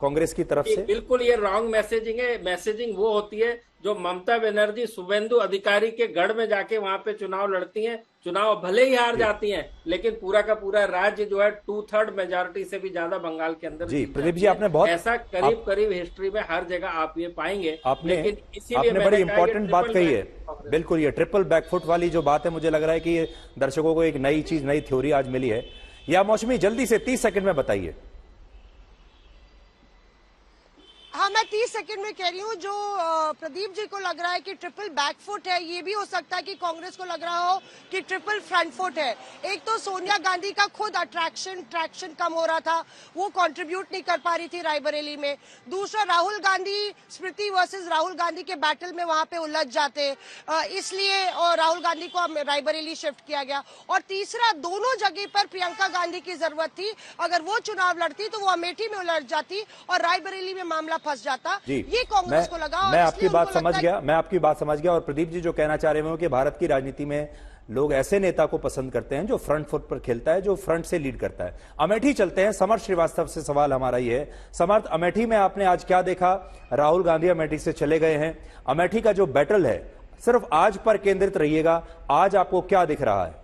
कांग्रेस की तरफ से? बिल्कुल ये रॉन्ग मैसेजिंग है। मैसेजिंग वो होती है जो ममता बनर्जी शुभेंदु अधिकारी के गढ़ में जाके वहां पे चुनाव लड़ती हैं, चुनाव भले ही हार जाती हैं, लेकिन पूरा का पूरा राज्य जो है 2/3 मेजॉरिटी से भी ज्यादा बंगाल के अंदर। जी प्रदीप जी, आपने बहुत ऐसा करीब हिस्ट्री में हर जगह आप ये पाएंगे। लेकिन इसीलिए बड़ी इंपॉर्टेंट बात कही है। बिल्कुल, ये ट्रिपल बैकफुट वाली जो बात है, मुझे लग रहा है कि ये दर्शकों को एक नई चीज, नई थ्योरी आज मिली है। या मौसमी, जल्दी से 30 सेकंड में बताइए। हाँ, मैं 30 सेकंड में कह रही हूँ, जो प्रदीप जी को लग रहा है कि ट्रिपल बैकफुट है, ये भी हो सकता है कि कांग्रेस को लग रहा हो कि ट्रिपल फ्रंट फुट है। एक तो सोनिया गांधी का खुद ट्रैक्शन कम हो रहा था, वो कंट्रीब्यूट नहीं कर पा रही थी रायबरेली में। दूसरा, राहुल गांधी, स्मृति वर्सेस राहुल गांधी के बैटल में वहां पे उलझ जाते, इसलिए और राहुल गांधी को रायबरेली शिफ्ट किया गया। और तीसरा, दोनों जगह पर प्रियंका गांधी की जरूरत थी। अगर वो चुनाव लड़ती तो वो अमेठी में उलझ जाती और रायबरेली में मामला फंस जाता। ये कांग्रेस को लगा। मैं आपकी बात समझ गया। और प्रदीप जी जो कहना चाह रहे हैं कि भारत की राजनीति में लोग ऐसे नेता को पसंद करते हैं जो फ्रंट फुट पर खेलता है, जो फ्रंट से लीड करता है। अमेठी चलते हैं, समर्थ श्रीवास्तव से सवाल हमारा ये है। समर्थ, अमेठी में आपने आज क्या देखा? राहुल गांधी अमेठी से चले गए हैं, अमेठी का जो बैटल है, सिर्फ आज पर केंद्रित रहिएगा, आज आपको क्या दिख रहा है?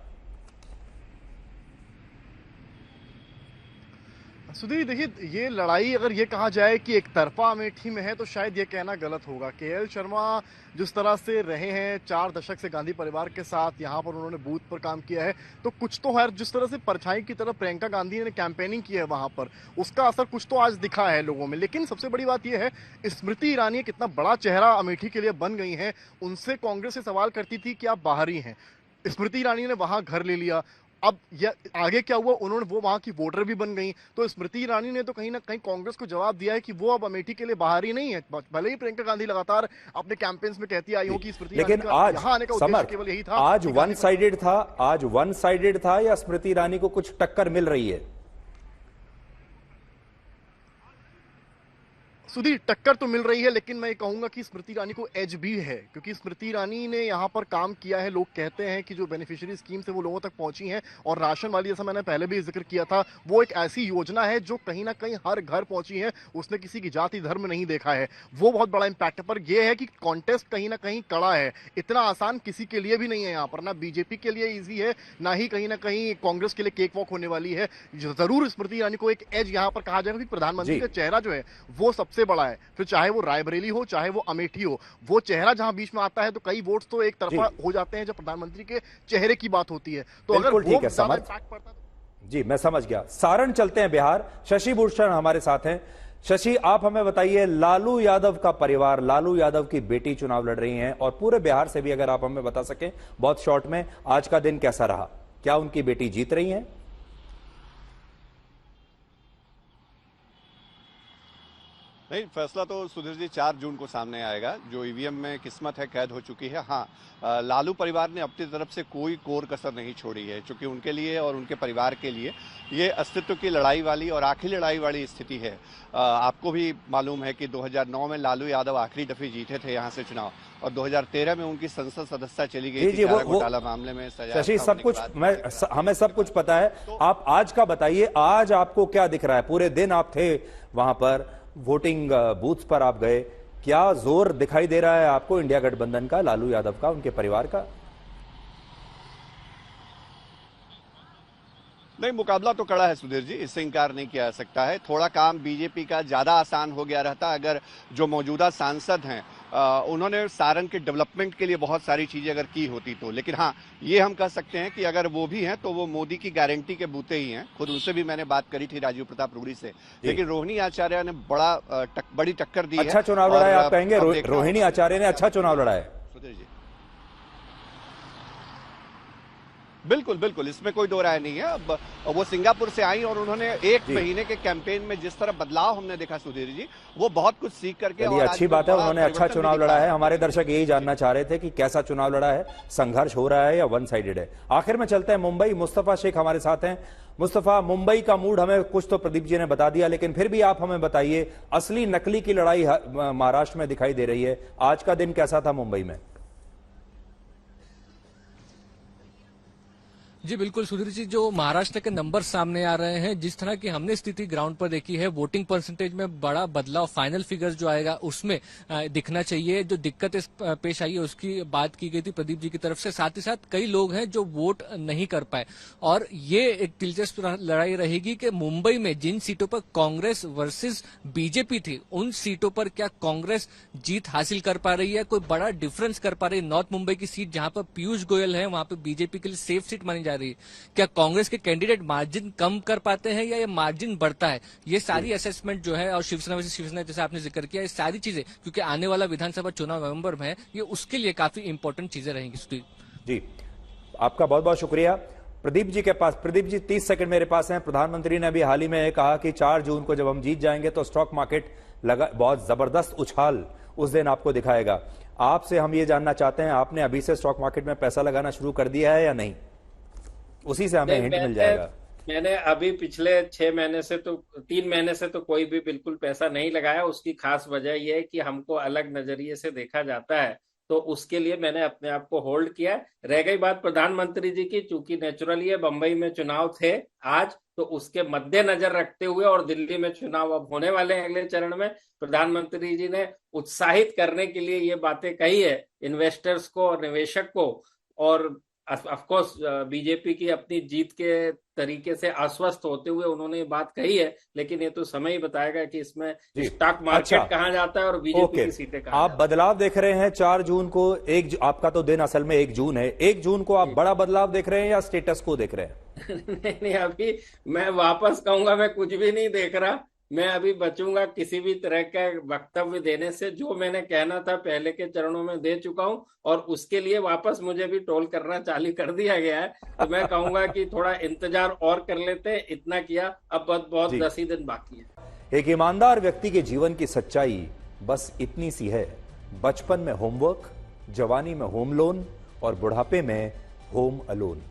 सुधीर देखिए, ये लड़ाई अगर ये कहा जाए कि एक तरफा अमेठी में है तो शायद ये कहना गलत होगा। केएल शर्मा जिस तरह से रहे हैं 4 दशक से गांधी परिवार के साथ, यहाँ पर उन्होंने बूथ पर काम किया है, तो कुछ तो है। जिस तरह से परछाई की तरफ प्रियंका गांधी ने कैंपेनिंग की है वहां पर, उसका असर कुछ तो आज दिखा है लोगों में। लेकिन सबसे बड़ी बात यह है, स्मृति ईरानी कितना बड़ा चेहरा अमेठी के लिए बन गई हैं। उनसे कांग्रेस से सवाल करती थी कि आप बाहरी हैं, स्मृति ईरानी ने वहां घर ले लिया। अब यह आगे क्या हुआ, उन्होंने वो वहां की वोटर भी बन गई। तो स्मृति ईरानी ने तो कहीं ना कहीं कांग्रेस को जवाब दिया है कि वो अब अमेठी के लिए बाहरी नहीं है। भले ही प्रियंका गांधी लगातार अपने कैंपेन्स में कहती आई हो कि स्मृति लेकिन ईरानी का यहाँ आने का उद्देश्य केवल यही था। आज वन साइडेड था या स्मृति ईरानी को कुछ टक्कर मिल रही है? सुधीर, टक्कर तो मिल रही है, लेकिन मैं कहूंगा कि स्मृति ईरानी को एज भी है, क्योंकि स्मृति ईरानी ने यहाँ पर काम किया है। लोग कहते हैं कि जो बेनिफिशियरी स्कीम से वो लोगों तक पहुंची हैं, और राशन वाली, जैसा मैंने पहले भी जिक्र किया था, वो एक ऐसी योजना है जो कहीं ना कहीं हर घर पहुंची है। उसने किसी की जाति धर्म नहीं देखा है, वो बहुत बड़ा इंपैक्ट है। पर यह है कि कॉन्टेस्ट कहीं ना कहीं कड़ा है, इतना आसान किसी के लिए भी नहीं है। यहाँ पर ना बीजेपी के लिए ईजी है, ना ही कहीं ना कहीं कांग्रेस के लिए केक वॉक होने वाली है। जरूर स्मृति ईरानी को एक एज यहाँ पर कहा जाएगा कि प्रधानमंत्री का चेहरा जो है वो सबसे बड़ा है। फिर चाहे वो रायबरेली हो, चाहे वो अमेठी हो, वो चेहरा जहां बीच में आता है तो कई वोट्स तो एक तरफा हो जाते हैं जब प्रधानमंत्री के चेहरे की बात होती है। तो अगर वो ज्यादा इम्पैक्ट पड़ता है। जी, मैं समझ गया। सारण चलते हैं बिहार। शशि भूषण हमारे साथ हैं। शशि, आप हमें बताइए, लालू यादव का परिवार, लालू यादव की बेटी चुनाव लड़ रही हैं, और पूरे बिहार से भी अगर आप हमें बता सकें बहुत शॉर्ट में, आज का दिन कैसा रहा? क्या उनकी बेटी जीत रही है? नहीं, फैसला तो सुधीर जी 4 जून को सामने आएगा। जो ईवीएम में किस्मत है कैद हो चुकी है। हाँ, लालू परिवार ने अपनी तरफ से कोई कोर कसर नहीं छोड़ी है, क्योंकि उनके लिए और उनके परिवार के लिए ये अस्तित्व की लड़ाई वाली और आखिरी लड़ाई वाली स्थिति है। आपको भी मालूम है कि 2009 में लालू यादव आखिरी दफे जीते थे यहाँ से चुनाव, और 2013 में उनकी संसद सदस्यता चली गई थी घोटाला मामले में। शशि, सब कुछ हमें सब कुछ पता है। आप आज का बताइए, आज आपको क्या दिख रहा है? पूरे दिन आप थे वहां पर, वोटिंग बूथ पर आप गए, क्या जोर दिखाई दे रहा है आपको इंडिया गठबंधन का, लालू यादव का, उनके परिवार का? नहीं, मुकाबला तो कड़ा है सुधीर जी, इससे इंकार नहीं किया जा सकता है। थोड़ा काम बीजेपी का ज्यादा आसान हो गया रहता अगर जो मौजूदा सांसद हैं उन्होंने सारण के डेवलपमेंट के लिए बहुत सारी चीजें अगर की होती तो। लेकिन हाँ, ये हम कह सकते हैं कि अगर वो भी हैं तो वो मोदी की गारंटी के बूते ही हैं। खुद उनसे भी मैंने बात करी थी, राजीव प्रताप रूड़ी से। लेकिन रोहिणी आचार्य ने बड़ी टक्कर दी है। अच्छा चुनाव लड़ा है, आप कहेंगे रोहिणी आचार्य ने अच्छा चुनाव लड़ा है? सुधीर जी, बिल्कुल बिल्कुल, इसमें कोई दो राय नहीं है। अब वो सिंगापुर से आई और उन्होंने 1 महीने के कैंपेन में जिस तरह बदलाव हमने देखा सुधीर जी, वो बहुत कुछ सीख करके। और अच्छी बात है, उन्होंने अच्छा चुनाव लड़ा है। हमारे दर्शक यही जानना चाह रहे थे कि कैसा चुनाव लड़ा है, संघर्ष हो रहा है या वन साइडेड है। आखिर में चलते हैं मुंबई। मुस्तफा शेख हमारे साथ हैं। मुस्तफा, मुंबई का मूड हमें कुछ तो प्रदीप जी ने बता दिया, लेकिन फिर भी आप हमें बताइए, असली नकली की लड़ाई महाराष्ट्र में दिखाई दे रही है। आज का दिन कैसा था मुंबई में? जी बिल्कुल सुधीर जी, जो महाराष्ट्र के नंबर सामने आ रहे हैं, जिस तरह की हमने स्थिति ग्राउंड पर देखी है, वोटिंग परसेंटेज में बड़ा बदलाव फाइनल फिगर्स जो आएगा उसमें दिखना चाहिए। जो दिक्कत पेश आई है उसकी बात की गई थी प्रदीप जी की तरफ से। साथ ही साथ कई लोग हैं जो वोट नहीं कर पाए, और ये एक दिलचस्प लड़ाई रहेगी कि मुंबई में जिन सीटों पर कांग्रेस वर्सेस बीजेपी थी, उन सीटों पर क्या कांग्रेस जीत हासिल कर पा रही है, कोई बड़ा डिफरेंस कर पा रही है। नॉर्थ मुंबई की सीट जहां पर पीयूष गोयल है, वहां पर बीजेपी के लिए सेफ सीट मानी जा रही है। क्या कांग्रेस के कैंडिडेट मार्जिन कम कर पाते हैं या ये मार्जिन बढ़ता है? ये सारी असेसमेंट जो है, और शिवसेना वैसे शिवसेना जैसे आपने जिक्र किया, ये सारी चीजें, क्योंकि आने वाला विधानसभा चुनाव नवंबर में है, ये उसके लिए काफी इंपॉर्टेंट चीजें रहेंगी। जी, आपका बहुत बहुत शुक्रिया। प्रदीप जी के पास, प्रदीप जी 30 सेकंड मेरे पास हैं। प्रधानमंत्री ने अभी हाल ही में कहा कि 4 जून को जब हम जीत जाएंगे तो स्टॉक मार्केट लगा बहुत जबरदस्त उछाल उस दिन आपको दिखाएगा। आपसे हम ये जानना चाहते हैं, आपने अभी से स्टॉक मार्केट में पैसा लगाना शुरू कर दिया है या नहीं? उसी से हमें हिंट मिल जाएगा। मैंने अभी पिछले 6 महीने से तो 3 महीने से तो कोई भी बिल्कुल पैसा नहीं लगाया। उसकी खास वजह यह है कि हमको अलग नजरिए से देखा जाता है, तो उसके लिए मैंने अपने आप को होल्ड किया। रह गई बात प्रधानमंत्री जी की, चूंकि नेचुरली बंबई में चुनाव थे आज, तो उसके मद्देनजर रखते हुए और दिल्ली में चुनाव अब होने वाले हैं अगले चरण में, प्रधानमंत्री जी ने उत्साहित करने के लिए ये बातें कही है इन्वेस्टर्स को और निवेशक को। और ऑफ कोर्स बीजेपी की अपनी जीत के तरीके से आश्वस्त होते हुए उन्होंने ये बात कही है, लेकिन ये तो समय ही बताएगा कि इसमें स्टॉक मार्केट कहाँ जाता है और बीजेपी की सीटें कहाँ। आप बदलाव देख रहे हैं 4 जून को, आपका तो दिन असल में 1 जून है, 1 जून को आप बड़ा बदलाव देख रहे हैं या स्टेटस को देख रहे हैं? नहीं, अभी मैं वापस कहूंगा मैं कुछ भी नहीं देख रहा। मैं अभी बचूंगा किसी भी तरह का वक्तव्य देने से। जो मैंने कहना था पहले के चरणों में दे चुका हूं और उसके लिए वापस मुझे भी ट्रोल करना चालू कर दिया गया है। तो मैं कहूंगा कि थोड़ा इंतजार और कर लेते हैं। इतना किया, अब बहुत 10 ही दिन बाकी है। एक ईमानदार व्यक्ति के जीवन की सच्चाई बस इतनी सी है, बचपन में होमवर्क, जवानी में होम लोन और बुढ़ापे में होम अलोन।